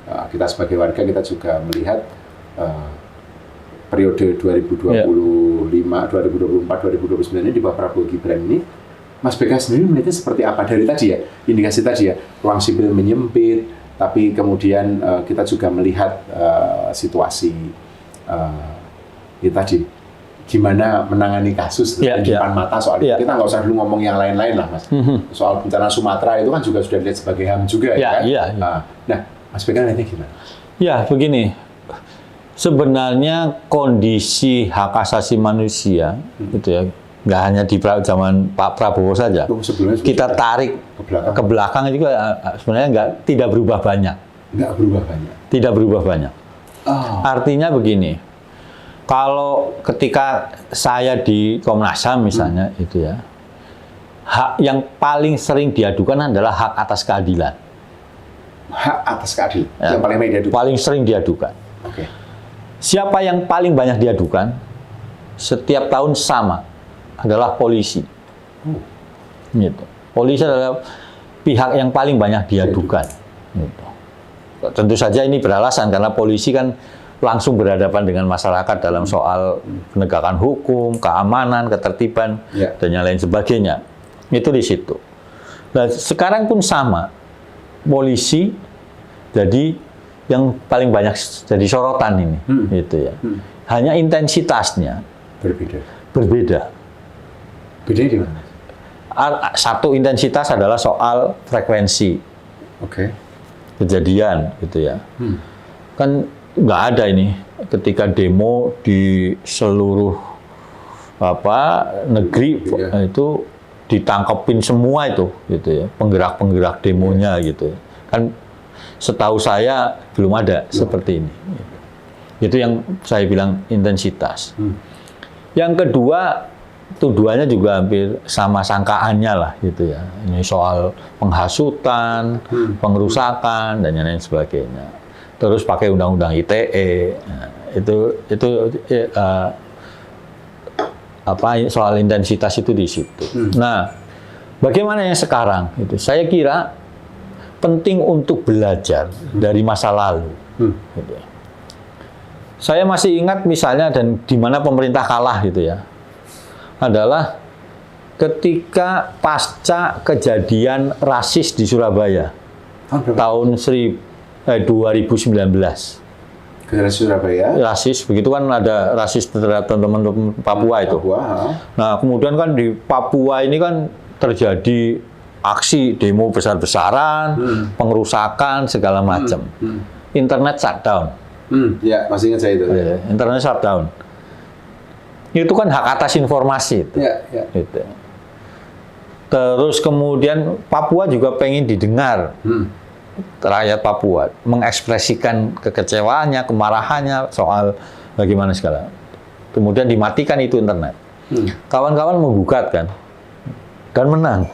kita sebagai warga kita juga melihat periode 2025, 2024, 2029 ini di bawah Prabowo Gibran ini, Mas Beka sendiri melihatnya seperti apa dari tadi ya, indikasi tadi ya, ruang sipil menyempit, tapi kemudian kita juga melihat situasi tadi gimana menangani kasus di depan mata soal itu. Kita nggak usah dulu ngomong yang lain-lain lah, Mas. Soal bencana Sumatera itu kan juga sudah dilihat sebagai HAM juga ya kan? Nah, Mas Beka lihatnya gimana? Ya, begini. Sebenarnya kondisi hak asasi manusia itu ya, nggak hanya di zaman Pak Prabowo saja. Kita tarik ke belakang juga sebenarnya tidak berubah banyak. Tidak berubah banyak. Artinya begini. Kalau ketika saya di Komnas HAM misalnya itu ya, hak yang paling sering diadukan adalah hak atas keadilan. Hak atas keadilan yang paling banyak diadukan. Paling sering diadukan. Siapa yang paling banyak diadukan? Setiap tahun sama, adalah polisi. Gitu. Polisi adalah pihak yang paling banyak diadukan. Gitu. Tentu saja ini beralasan karena polisi kan langsung berhadapan dengan masyarakat dalam soal penegakan hukum, keamanan, ketertiban, dan yang lain sebagainya. Itu di situ. Nah, sekarang pun sama. Polisi jadi yang paling banyak jadi sorotan ini, gitu ya. Hanya intensitasnya berbeda. Beda di mana? Satu intensitas adalah soal frekuensi kejadian, gitu ya. Kan nggak ada ini ketika demo di seluruh negeri itu ditangkepin semua itu, gitu ya, penggerak-penggerak demonya, gitu. Kan setahu saya belum ada seperti ini. Itu yang saya bilang intensitas. Yang kedua, tuduhannya juga hampir sama sangkaannya lah, gitu ya. Ini soal penghasutan, pengrusakan dan lain sebagainya. Terus pakai undang-undang ITE, nah, itu soal intensitas itu di situ. Nah, bagaimana yang sekarang? Itu saya kira penting untuk belajar dari masa lalu. Gitu ya. Saya masih ingat misalnya dan di mana pemerintah kalah, gitu ya, adalah ketika pasca kejadian rasis di Surabaya tahun 2019. Kejadian Surabaya. Rasis, begitu kan ada rasis terhadap teman-teman Papua itu. Nah, kemudian kan di Papua ini kan terjadi aksi demo besar-besaran, pengerusakan segala macam. Internet shutdown. Ya, masih ingat saya itu. Internet shutdown. Itu kan hak atas informasi itu. Gitu. Terus kemudian Papua juga pengen didengar. Rakyat Papua mengekspresikan kekecewaannya, kemarahannya soal bagaimana segala. Kemudian dimatikan itu internet. Kawan-kawan menggugat kan, dan menang.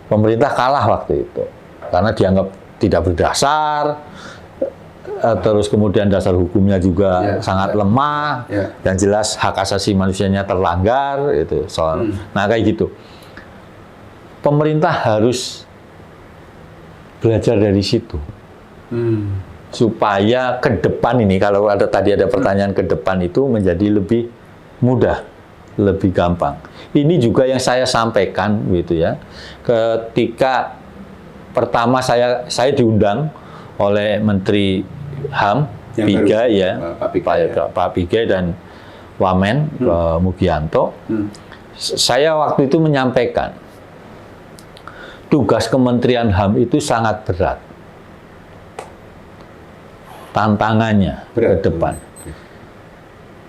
Pemerintah kalah waktu itu karena dianggap tidak berdasar. Terus kemudian dasar hukumnya juga sangat lemah, dan jelas hak asasi manusianya terlanggar itu soal. Nah, kayak gitu. Pemerintah harus belajar dari situ, supaya ke depan ini, kalau tadi ada pertanyaan ke depan itu menjadi lebih mudah, lebih gampang. Ini juga yang saya sampaikan, gitu ya, ketika pertama saya diundang oleh Menteri HAM, Pigai ya, Pak Pigai dan Wamen Mugianto. Saya waktu itu menyampaikan tugas Kementerian HAM itu sangat berat. Tantangannya ke depan.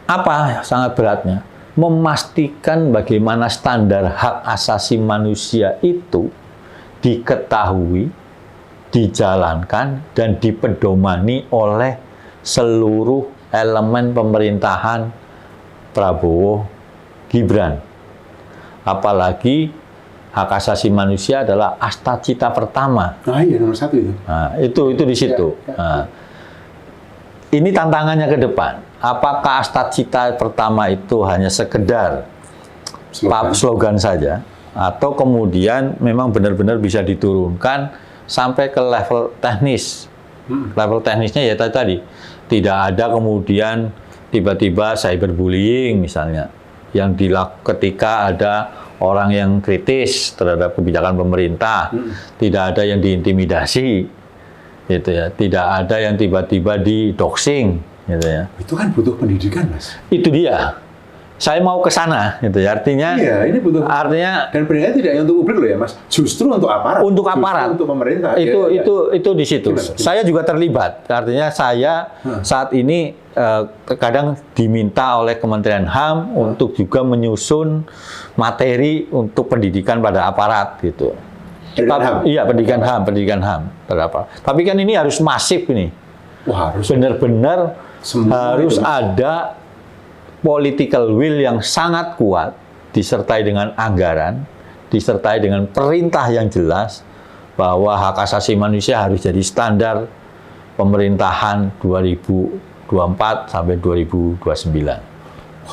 Apa sangat beratnya? Memastikan bagaimana standar hak asasi manusia itu diketahui, dijalankan, dan dipedomani oleh seluruh elemen pemerintahan Prabowo Gibran. Apalagi hak asasi manusia adalah asta cita pertama. Iya, nomor 1 itu. Nah, itu di situ. Nah, ini tantangannya ke depan. Apakah asta cita pertama itu hanya sekedar slogan saja, atau kemudian memang benar-benar bisa diturunkan sampai ke level teknis. Level teknisnya ya tadi. Tidak ada kemudian tiba-tiba cyberbullying misalnya, yang ketika ada orang yang kritis terhadap kebijakan pemerintah, tidak ada yang diintimidasi, gitu ya. Tidak ada yang tiba-tiba di-doxing, gitu ya. Itu kan butuh pendidikan, Mas. Itu dia. Saya mau ke sana, gitu ya. Artinya, ini butuh. Artinya, dan pendidikan tidak untuk publik loh ya, Mas. Justru untuk aparat. Untuk aparat. Untuk pemerintah. Itu di situ. Gimana? Saya juga terlibat. Artinya saya saat ini kadang diminta oleh Kementerian HAM untuk juga menyusun materi untuk pendidikan pada aparat, gitu. Iya, pendidikan HAM terdapat. Tapi kan ini harus masif ini. Wah, harus benar-benar harus ada political will yang sangat kuat, disertai dengan anggaran, disertai dengan perintah yang jelas bahwa hak asasi manusia harus jadi standar pemerintahan 2024 sampai 2029. Wah,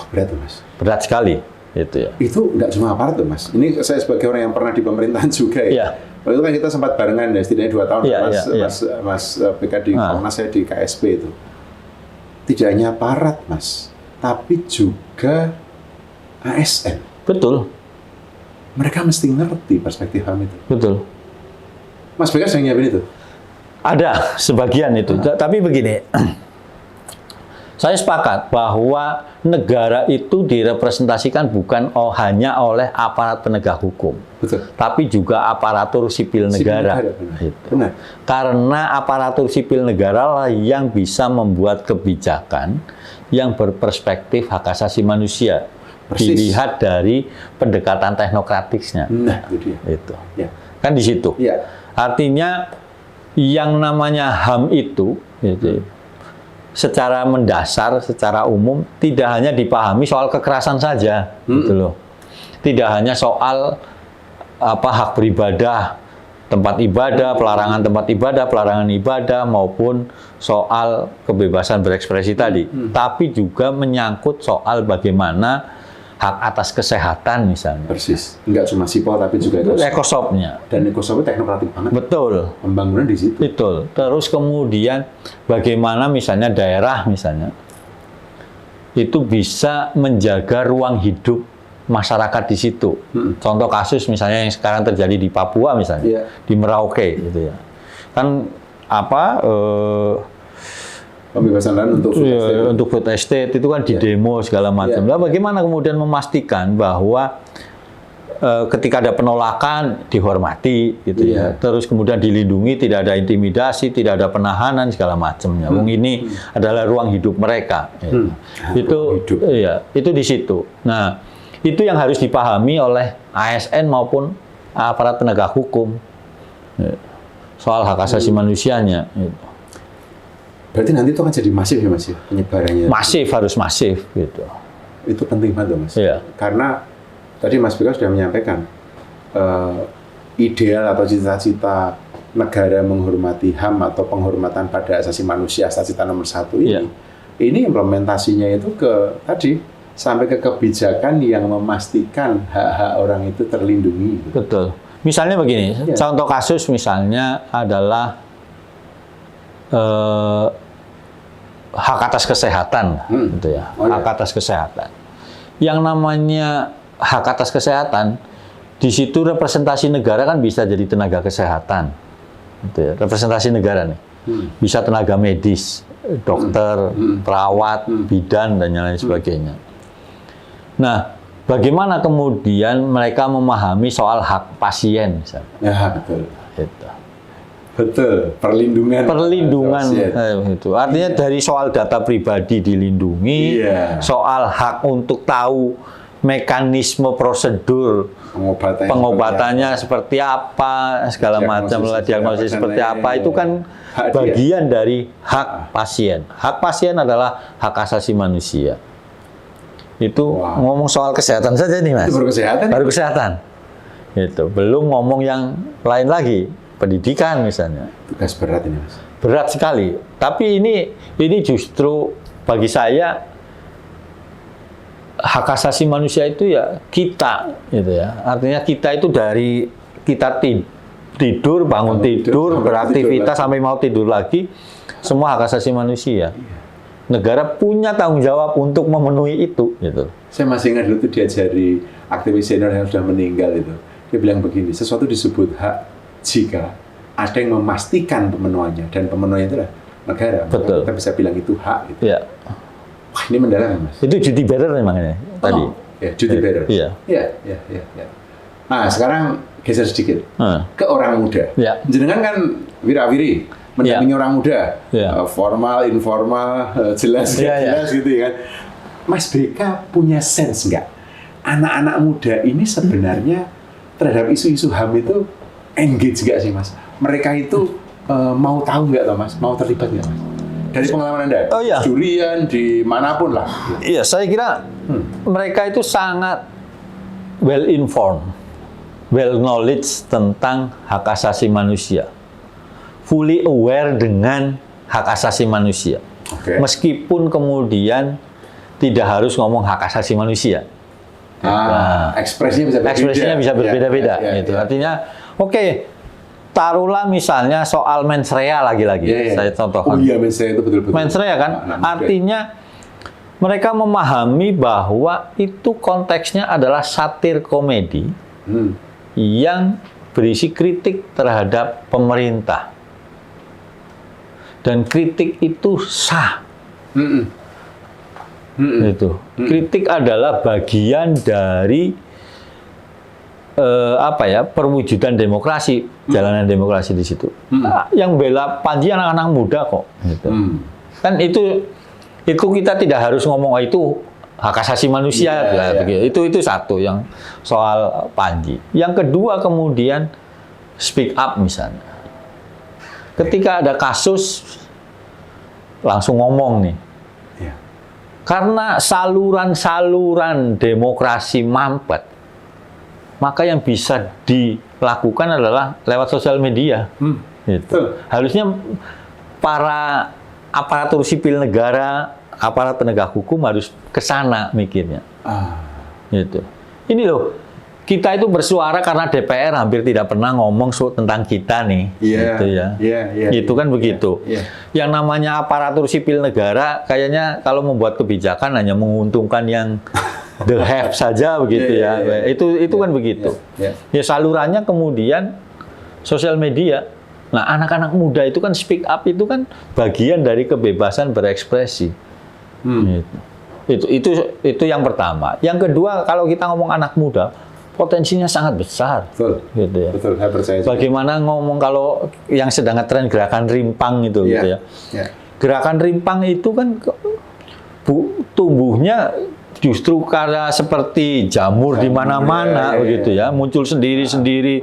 berat tuh, Mas. Berat sekali. Itu ya. Itu nggak cuma aparat tuh, Mas. Ini saya sebagai orang yang pernah di pemerintahan juga ya. Waktu itu kan kita sempat barengan ya, setidaknya 2 tahun Mas BK di Komnas, saya di KSP itu. Tidak hanya aparat, Mas, tapi juga ASN. Betul. mereka mesti ngerti perspektif HAM itu. Betul. Mas Beka sering nyiapin itu? Ada sebagian itu. Tapi begini, saya sepakat bahwa negara itu direpresentasikan bukan hanya oleh aparat penegak hukum, Betul. tapi juga aparatur sipil negara. Benar. Gitu. Benar. Karena aparatur sipil negara lah yang bisa membuat kebijakan yang berperspektif hak asasi manusia. Persis. Dilihat dari pendekatan teknokratisnya. Nah, itu dia. Itu. Ya. Kan di situ. Ya. Artinya yang namanya HAM itu gitu, secara mendasar, secara umum tidak hanya dipahami soal kekerasan saja, gitu loh. Tidak hanya soal hak beribadah, tempat ibadah, pelarangan tempat ibadah, pelarangan ibadah maupun soal kebebasan berekspresi tadi, tapi juga menyangkut soal bagaimana hak atas kesehatan misalnya. Persis. Enggak cuma sipol tapi juga Ekosopnya. Dan ekosopnya teknokratik banget. Betul. Pembangunan di situ. Betul. Terus kemudian bagaimana misalnya daerah misalnya itu bisa menjaga ruang hidup masyarakat di situ. Contoh kasus misalnya yang sekarang terjadi di Papua misalnya, di Merauke gitu ya. Kan pembebasan lahan untuk food estate itu kan di demo segala macam. Lah bagaimana kemudian memastikan bahwa ketika ada penolakan dihormati gitu ya. Terus kemudian dilindungi, tidak ada intimidasi, tidak ada penahanan segala macamnya. Ini adalah ruang hidup mereka. Itu di situ. Nah, itu yang harus dipahami oleh ASN maupun aparat penegak hukum. Soal hak asasi manusianya gitu. Berarti nanti itu akan jadi masif ya Mas ya, penyebarannya? Masif, harus masif gitu. Itu penting banget Mas. Iya. Karena tadi Mas Beka sudah menyampaikan ideal atau cita-cita negara menghormati HAM atau penghormatan pada asasi manusia, cita-cita nomor 1 ini. Ini implementasinya itu sampai ke kebijakan yang memastikan hak-hak orang itu terlindungi. Betul. Misalnya begini, contoh kasus misalnya adalah hak atas kesehatan, gitu ya. Hak atas kesehatan. Yang namanya hak atas kesehatan, di situ representasi negara kan bisa jadi tenaga kesehatan, gitu ya. Representasi negara nih, bisa tenaga medis, dokter, perawat, bidan dan lain sebagainya. Nah, bagaimana kemudian mereka memahami soal hak pasien, misalnya? Ya, betul. Gitu. Betul, perlindungan itu. Artinya dari soal data pribadi dilindungi, soal hak untuk tahu mekanisme prosedur pengobatannya seperti apa, segala macam, diagnosis seperti apa, itu kan bagian dari hak pasien. Hak pasien adalah hak asasi manusia. Itu ngomong soal kesehatan saja nih Mas. Itu baru kesehatan. Baru kesehatan. Itu belum ngomong yang lain lagi. Pendidikan misalnya. Tugas berat ini Mas. Berat sekali. Tapi ini justru bagi saya hak asasi manusia itu ya kita, gitu ya. Artinya kita itu dari kita tidur, bangun tidur, beraktivitas sampai mau tidur lagi, semua hak asasi manusia. Negara punya tanggung jawab untuk memenuhi itu, gitu. Saya masih ingat dulu tuh diajari aktivis senior yang sudah meninggal itu. Dia bilang begini, sesuatu disebut hak jika ada yang memastikan pemenuhannya, dan pemenuhannya itu adalah negara. Betul. Kita bisa bilang itu hak. Gitu. Ya. Wah, ini mendalam Mas. Itu duty bearer namanya tadi. Ya, duty bearer. Iya. Ya. Nah, sekarang geser sedikit ke orang muda. Ya. Jenengan kan wira-wiri, mendampingi orang muda, formal, informal, jelas, jelas gitu ya kan. Mas Beka punya sense nggak? Anak-anak muda ini sebenarnya terhadap isu-isu HAM itu engage nggak sih Mas? Mereka itu mau tahu nggak Mas? Mau terlibat nggak Mas? Dari pengalaman Anda? Durian, di manapun lah. Iya, saya kira mereka itu sangat well informed, well knowledge tentang hak asasi manusia. Fully aware dengan hak asasi manusia. Meskipun kemudian tidak harus ngomong hak asasi manusia. Ekspresinya bisa berbeda-beda. Gitu. Artinya, taruhlah misalnya soal mens rea lagi-lagi. Saya contohkan. Oh iya, mens rea itu betul-betul. Mens rea kan, artinya mereka memahami bahwa itu konteksnya adalah satir komedi yang berisi kritik terhadap pemerintah. Dan kritik itu sah. Itu. Kritik adalah bagian dari perwujudan demokrasi, jalanan demokrasi di situ. Yang bela Panji anak-anak muda kok. Gitu. Kan itu kita tidak harus ngomong itu hak asasi manusia, itu satu yang soal Panji. Yang kedua kemudian speak up misalnya. Ketika ada kasus langsung ngomong nih. Karena saluran-saluran demokrasi mampet, maka yang bisa dilakukan adalah lewat sosial media. Gitu. Harusnya para aparatur sipil negara, aparat penegak hukum harus ke sana mikirnya. Gitu. Ini loh, kita itu bersuara karena DPR hampir tidak pernah ngomong tentang kita nih. Gitu ya. Itu kan begitu. Yang namanya aparatur sipil negara, kayaknya kalau membuat kebijakan hanya menguntungkan yang the have saja begitu ya. Itu kan begitu. Ya salurannya kemudian sosial media. Nah, anak-anak muda itu kan speak up itu kan bagian dari kebebasan berekspresi. Itu yang pertama. Yang kedua, kalau kita ngomong anak muda, potensinya sangat besar. Betul. Gitu ya. Betul, saya percaya. Bagaimana ngomong kalau yang sedang ngetren gerakan rimpang itu gitu ya. Gerakan rimpang itu kan tumbuhnya justru karena seperti jamur di mana-mana begitu ya, muncul sendiri-sendiri,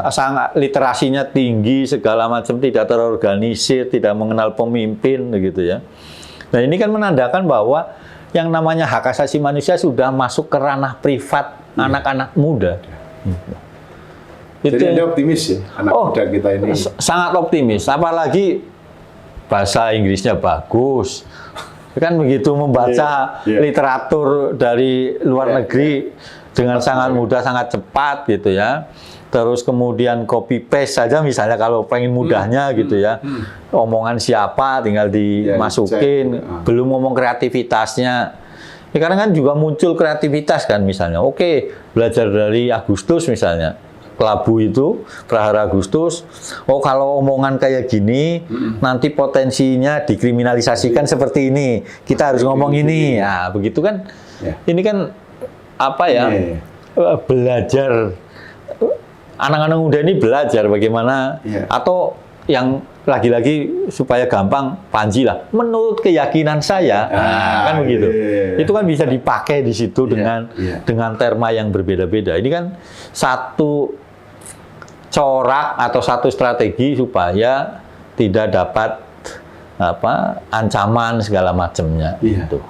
sangat literasinya tinggi, segala macam, tidak terorganisir, tidak mengenal pemimpin begitu ya. Nah, ini kan menandakan bahwa yang namanya hak asasi manusia sudah masuk ke ranah privat anak-anak muda. Jadi Anda optimis ya, anak muda kita ini? Sangat optimis, apalagi bahasa Inggrisnya bagus. Kan begitu membaca literatur dari luar negeri dengan sangat mudah, sangat cepat gitu ya. Terus kemudian copy paste saja misalnya kalau pengen mudahnya gitu ya. Omongan siapa tinggal dimasukin, belum ngomong kreativitasnya. Ya, karena kan juga muncul kreativitas kan misalnya. Oke, belajar dari Agustus misalnya. Kelabu itu, Prahara Agustus. Oh, kalau omongan kayak gini, nanti potensinya dikriminalisasikan seperti ini. Kita harus ngomong ini. Nah, begitu kan. Ini kan apa ya? Belajar. Anak-anak muda ini belajar bagaimana atau yang lagi-lagi supaya gampang Panji lah. Menurut keyakinan saya, kan begitu. Itu kan bisa dipakai di situ dengan terma yang berbeda-beda. Ini kan satu corak atau satu strategi supaya tidak dapat ancaman segala macamnya. Gitu.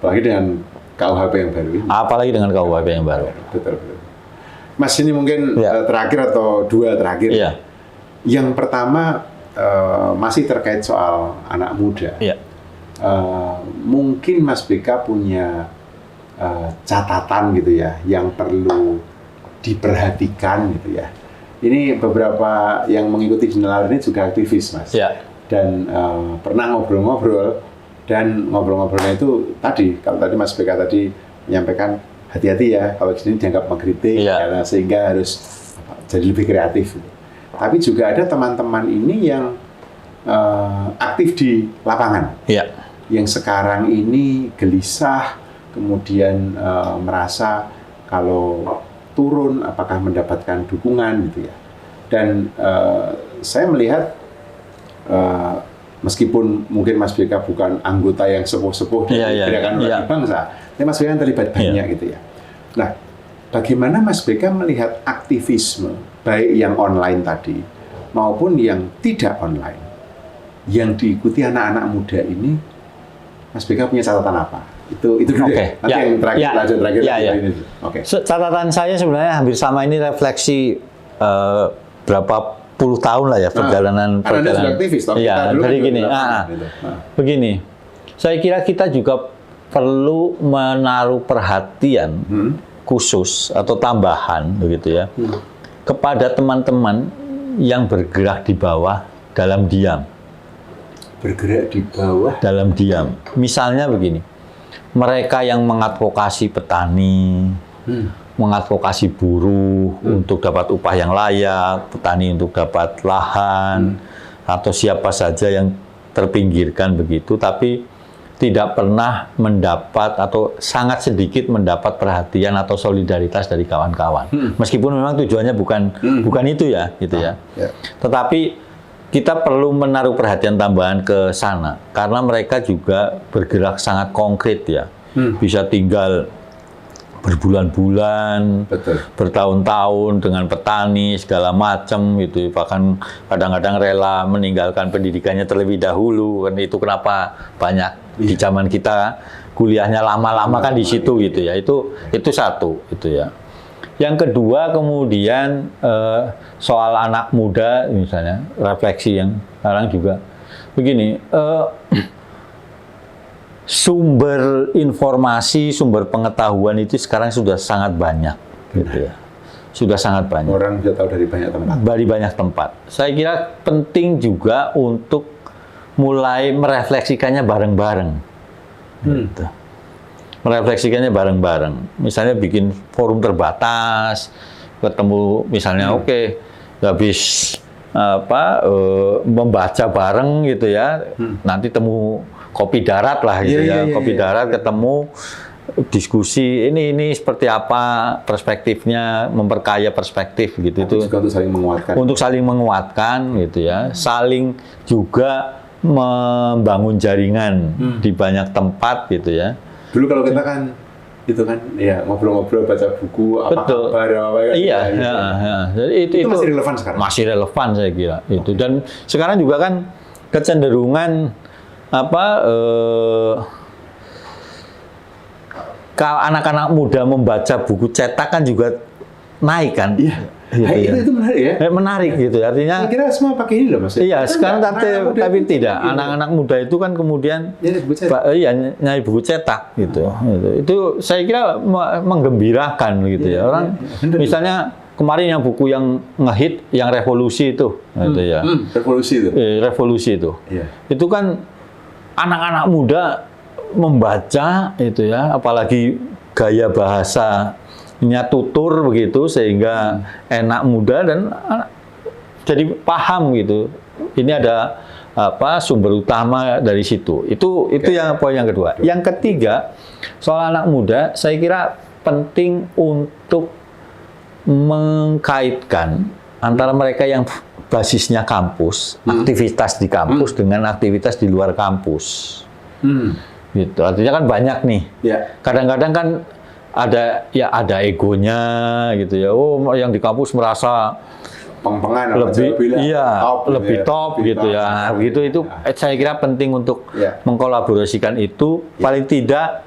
Apalagi dengan KUHP yang baru ini. Apalagi dengan KUHP yang baru. Betul. Mas, ini mungkin terakhir atau dua terakhir. Yang pertama masih terkait soal anak muda. Mungkin Mas BK punya catatan gitu ya, yang perlu diperhatikan gitu ya. Ini beberapa yang mengikuti Jendela ini juga aktivis, Mas. Dan pernah ngobrol-ngobrol, dan ngobrol-ngobrolnya itu tadi, kalau tadi Mas BK tadi menyampaikan hati-hati ya, kalau sini dianggap mengkritik, karena sehingga harus jadi lebih kreatif. Tapi juga ada teman-teman ini yang aktif di lapangan, yang sekarang ini gelisah, kemudian merasa kalau turun apakah mendapatkan dukungan gitu ya. Dan saya melihat meskipun mungkin Mas BK bukan anggota yang sepuh-sepuh dari gerakan Bagi Bangsa, tapi Mas BK kan terlibat banyak gitu ya. Nah, bagaimana Mas BK melihat aktivisme baik yang online tadi maupun yang tidak online yang diikuti anak-anak muda ini? Mas BK punya catatan apa? Itu dulu deh. Nanti yang terakhir. Catatan saya sebenarnya hampir sama, ini refleksi berapa puluh tahun lah ya perjalanan. Anda sudah aktivis, jadi gini. Begini, saya kira kita juga perlu menaruh perhatian khusus atau tambahan begitu ya kepada teman-teman yang bergerak di bawah dalam diam. Bergerak di bawah dalam diam. Misalnya begini, mereka yang mengadvokasi petani, mengadvokasi buruh untuk dapat upah yang layak, petani untuk dapat lahan, atau siapa saja yang terpinggirkan begitu, tapi tidak pernah mendapat atau sangat sedikit mendapat perhatian atau solidaritas dari kawan-kawan. Meskipun memang tujuannya bukan itu ya, gitu ya. Tetapi kita perlu menaruh perhatian tambahan ke sana karena mereka juga bergerak sangat konkret ya. Bisa tinggal berbulan-bulan, bertahun-tahun dengan petani segala macam gitu, bahkan kadang-kadang rela meninggalkan pendidikannya terlebih dahulu. Kan itu kenapa banyak di zaman kita kuliahnya lama-lama kan di situ gitu ya. Itu satu itu ya. Yang kedua kemudian soal anak muda misalnya, refleksi yang sekarang juga begini. Sumber informasi, sumber pengetahuan itu sekarang sudah sangat banyak, gitu ya. Sudah sangat banyak. Orang sudah tahu dari banyak tempat. Dari banyak tempat. Saya kira penting juga untuk mulai merefleksikannya bareng-bareng. Gitu. Merefleksikannya bareng-bareng. Misalnya bikin forum terbatas, ketemu misalnya habis membaca bareng gitu ya. Nanti temu kopi darat lah gitu kopi darat ketemu diskusi ini seperti apa perspektifnya, memperkaya perspektif gitu. Itu juga untuk saling menguatkan. Untuk saling menguatkan gitu ya, saling juga membangun jaringan di banyak tempat gitu ya. Dulu kalau kita kan itu kan ya ngobrol-ngobrol, baca buku apa kabar iya, jadi itu masih relevan sekarang. Masih relevan saya kira itu. Dan sekarang juga kan kecenderungan kalau anak-anak muda membaca buku cetak kan juga naik kan? Iya. Gitu itu menarik ya. Menarik gitu. Artinya. Saya kira semua pakai ini loh Mas. Iya. Sekarang tapi tidak. Anak-anak muda itu kan kemudian nyari buku cetak gitu. Itu saya kira menggembirakan gitu ya. Orang misalnya kemarin yang buku yang ngehit yang revolusi itu, gitu ya. Revolusi itu. Iya. Itu kan anak-anak muda membaca itu ya, apalagi gaya bahasanya tutur begitu sehingga enak mudah dan jadi paham gitu. Ini ada sumber utama dari situ. Itu yang poin yang kedua. Yang ketiga, soal anak muda saya kira penting untuk mengkaitkan antara mereka yang basisnya kampus, aktivitas di kampus dengan aktivitas di luar kampus. Gitu. Artinya kan banyak nih. Kadang-kadang kan ada egonya gitu ya. Oh, yang di kampus merasa peng-pengan lebih top gitu ya. Begitu itu saya kira penting untuk mengkolaborasikan itu. Paling tidak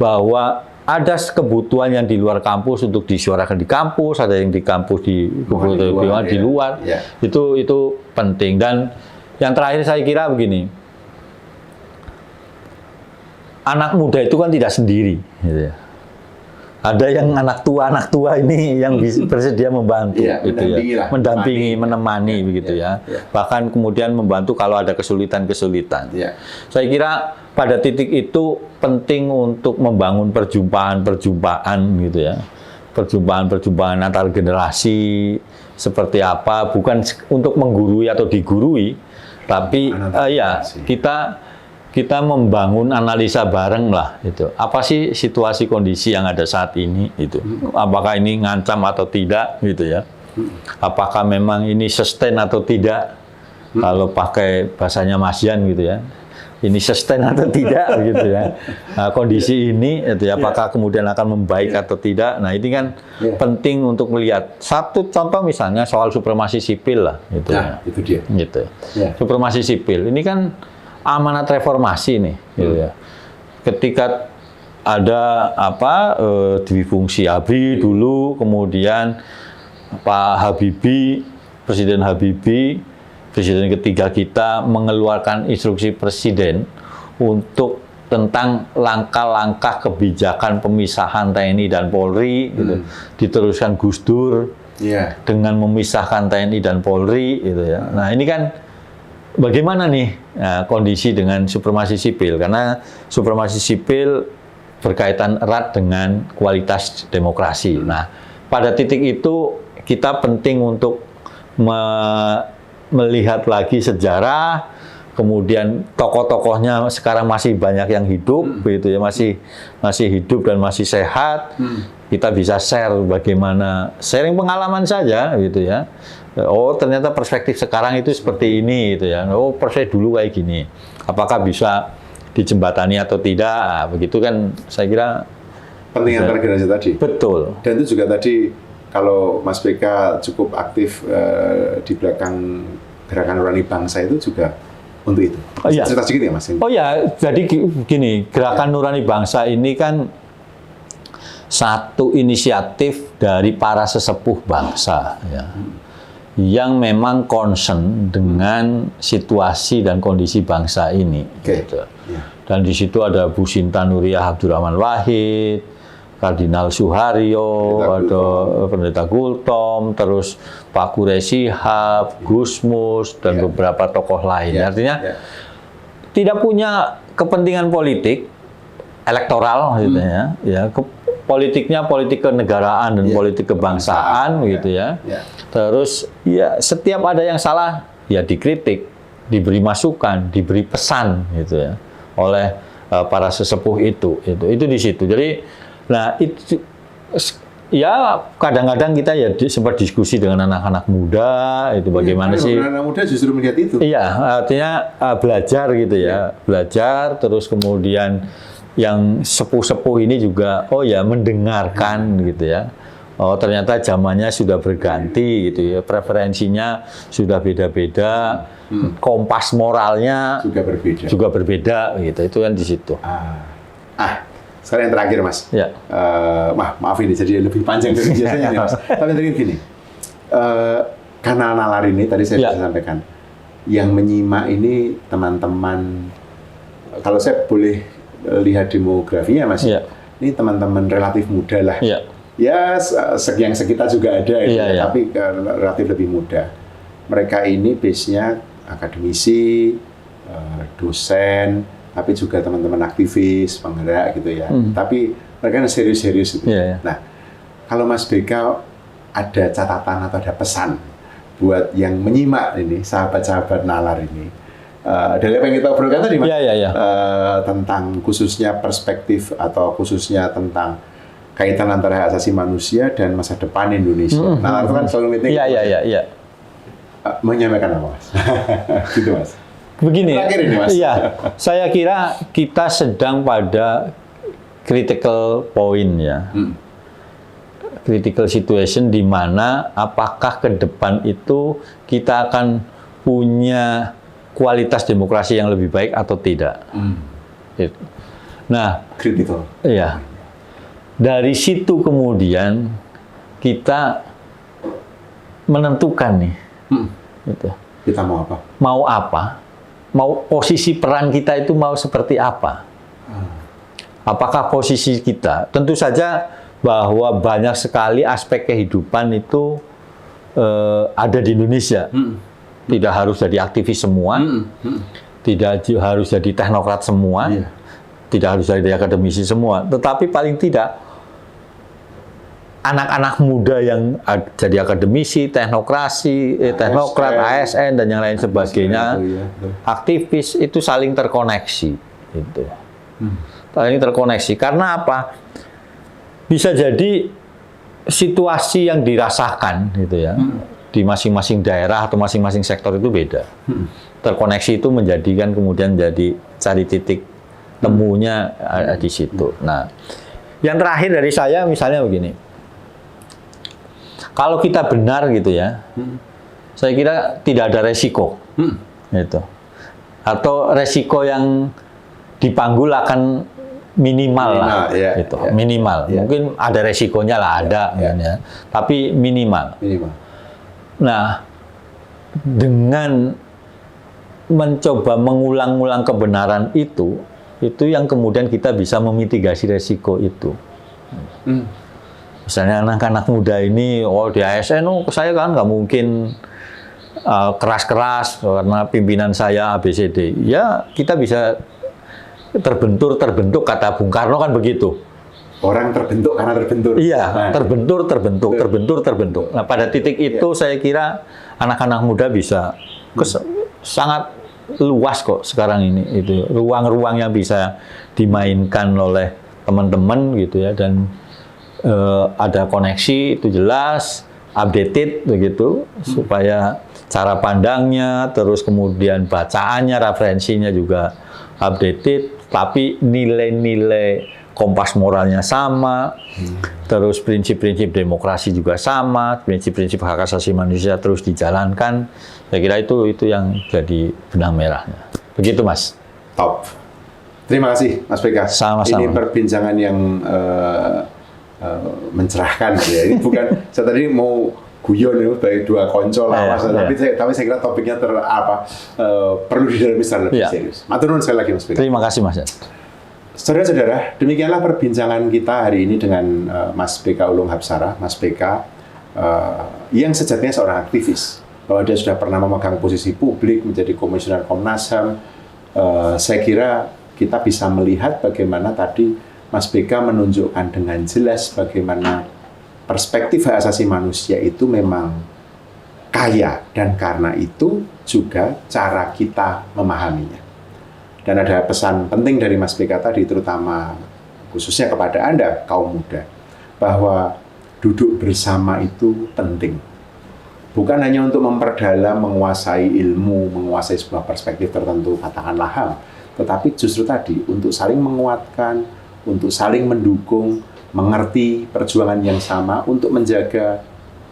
bahwa ada kebutuhan yang di luar kampus untuk disuarakan di kampus, ada yang di kampus di luar. Itu penting. Dan yang terakhir saya kira begini, anak muda itu kan tidak sendiri. Gitu ya. Ada yang anak tua ini yang bersedia membantu, gitu ya, mendampingi, menemani, begitu ya. Bahkan kemudian membantu kalau ada kesulitan-kesulitan. Saya kira pada titik itu penting untuk membangun perjumpaan-perjumpaan, gitu ya, perjumpaan antar generasi seperti apa, bukan untuk menggurui atau digurui, tapi kita membangun analisa bareng lah itu. Apa sih situasi kondisi yang ada saat ini itu? Apakah ini ngancam atau tidak gitu ya? Apakah memang ini sustain atau tidak? Kalau pakai bahasanya Mas Yan gitu ya. Ini sustain atau tidak gitu ya. Nah, kondisi ini itu ya, apakah kemudian akan membaik atau tidak? Nah, ini kan penting untuk melihat. Satu contoh misalnya soal supremasi sipil lah gitu ya. Itu dia. Gitu. Supremasi sipil. Ini kan amanat reformasi nih, gitu ya. Ketika ada difungsi ABRI dulu, kemudian Pak Habibie, Presiden Habibie, Presiden ketiga kita mengeluarkan instruksi Presiden untuk tentang langkah-langkah kebijakan pemisahan TNI dan Polri, gitu. Diteruskan Gus Dur dengan memisahkan TNI dan Polri, gitu ya. Nah ini kan bagaimana nih kondisi dengan supremasi sipil? Karena supremasi sipil berkaitan erat dengan kualitas demokrasi. Nah, pada titik itu kita penting untuk melihat lagi sejarah, kemudian tokoh-tokohnya sekarang masih banyak yang hidup, begitu ya, masih hidup dan masih sehat. Kita bisa share bagaimana, sharing pengalaman saja, gitu ya. Oh, ternyata perspektif sekarang itu seperti ini, gitu ya. Oh, perspektif dulu kayak gini. Apakah bisa dijembatani atau tidak? Nah, begitu kan, saya kira penting antar generasi tadi. Betul. Dan itu juga tadi kalau Mas BK cukup aktif di belakang gerakan nurani bangsa itu juga untuk itu. Oh, iya. Cerita sedikit ya Mas? Oh ya, jadi gini, gerakan nurani bangsa ini kan satu inisiatif dari para sesepuh bangsa, ya, yang memang concern dengan situasi dan kondisi bangsa ini. Gitu. Yeah. Dan di situ ada Bu Sinta Nuriyah Abdurrahman Wahid, Kardinal Suharyo, ada Pendeta Gultom, terus Pak Quraish Shihab, Gusmus, dan beberapa tokoh lain. Artinya tidak punya kepentingan politik elektoral, gitu ya. Politiknya politik kenegaraan dan politik kebangsaan, gitu ya. Terus ya setiap ada yang salah ya dikritik, diberi masukan, diberi pesan, gitu ya, oleh para sesepuh itu di situ. Jadi, nah itu ya kadang-kadang kita ya sempat diskusi dengan anak-anak muda, itu bagaimana sih? Anak-anak muda justru melihat itu. Iya, artinya belajar, gitu ya, belajar, terus kemudian yang sepuh-sepuh ini juga, oh ya, mendengarkan, gitu ya. Oh, ternyata zamannya sudah berganti, gitu ya, preferensinya sudah beda-beda, kompas moralnya juga berbeda, gitu. Itu kan di situ. Sekarang yang terakhir, Mas. Ya. Maaf ini jadi lebih panjang dari biasanya nih, Mas. Tapi terakhir gini, karena nalar ini tadi saya bisa sampaikan, yang menyimak ini teman-teman, kalau saya boleh lihat demografinya, Mas. Ini teman-teman relatif muda lah. Ya, yang sekitar juga ada, tapi relatif lebih muda. Mereka ini base-nya akademisi, dosen, tapi juga teman-teman aktivis, penggerak, gitu ya. Tapi mereka serius-serius itu. Nah, kalau Mas BK ada catatan atau ada pesan buat yang menyimak ini, sahabat-sahabat nalar ini, dari apa yang kita obrolkan tadi, Mas, tentang khususnya perspektif atau khususnya tentang kaitan antara hak asasi manusia dan masa depan Indonesia. Nalar itu kan selalu meeting. Menyampaikan apa, Mas? Gitu, Mas. Begini, ini, Mas. Saya kira kita sedang pada critical point, ya. Critical situation di mana apakah ke depan itu kita akan punya kualitas demokrasi yang lebih baik atau tidak. Nah, kritikal. Iya. Dari situ kemudian kita menentukan nih. Gitu. Kita mau apa? Mau apa? Mau posisi peran kita itu mau seperti apa? Apakah posisi kita? Tentu saja bahwa banyak sekali aspek kehidupan itu ada di Indonesia. Tidak harus jadi aktivis semua, tidak harus jadi teknokrat semua, tidak harus jadi akademisi semua. Tetapi paling tidak anak-anak muda yang jadi akademisi, teknokrat, ASN dan yang lain sebagainya, aktivis itu saling terkoneksi, gitu. Saling terkoneksi. Karena apa? Bisa jadi situasi yang dirasakan, gitu ya. Di masing-masing daerah atau masing-masing sektor itu beda. Terkoneksi itu menjadikan kemudian jadi cari titik temunya di situ. Nah, yang terakhir dari saya misalnya begini. Kalau kita benar, gitu ya, saya kira tidak ada resiko, gitu. Atau resiko yang dipanggul akan minimal lah, gitu. Minimal. Mungkin ada resikonya lah, ada, ya. Tapi minimal. Nah, dengan mencoba mengulang-ulang kebenaran itu yang kemudian kita bisa memitigasi resiko itu. Misalnya anak-anak muda ini, di ASN, saya kan nggak mungkin keras-keras karena pimpinan saya ABCD. Ya, kita bisa terbentur kata Bung Karno kan begitu. Orang terbentuk karena terbentur. Iya, Nah, terbentur. Nah, pada titik itu saya kira anak-anak muda bisa sangat luas kok sekarang ini itu ruang-ruang yang bisa dimainkan oleh teman-teman gitu ya, dan ada koneksi itu jelas, updated begitu supaya cara pandangnya, terus kemudian bacaannya, referensinya juga updated, tapi nilai-nilai kompas moralnya sama, terus prinsip-prinsip demokrasi juga sama, prinsip-prinsip hak asasi manusia terus dijalankan. Saya kira itu yang jadi benang merahnya. Begitu, Mas. Top. Terima kasih, Mas PK. Sama-sama. Ini perbincangan yang mencerahkan. Ya. Ini bukan, saya tadi mau guyon ya, sebagai dua konco lawas, tapi saya kira topiknya perlu didalami secara lebih serius. Matur nuwun sekali lagi, Mas PK. Terima kasih, Mas. Saudara-saudara, demikianlah perbincangan kita hari ini dengan Mas PK Ulung Hapsara, Mas PK yang sejatinya seorang aktivis, bahwa dia sudah pernah memegang posisi publik, menjadi komisioner Komnas HAM. Saya kira kita bisa melihat bagaimana tadi Mas PK menunjukkan dengan jelas bagaimana perspektif hak asasi manusia itu memang kaya, dan karena itu juga cara kita memahaminya. Dan ada pesan penting dari Mas PK tadi, terutama khususnya kepada Anda, kaum muda, bahwa duduk bersama itu penting. Bukan hanya untuk memperdalam, menguasai ilmu, menguasai sebuah perspektif tertentu, katakanlah HAM, tetapi justru tadi, untuk saling menguatkan, untuk saling mendukung, mengerti perjuangan yang sama, untuk menjaga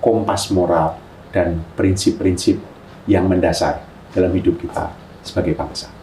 kompas moral dan prinsip-prinsip yang mendasar dalam hidup kita sebagai bangsa.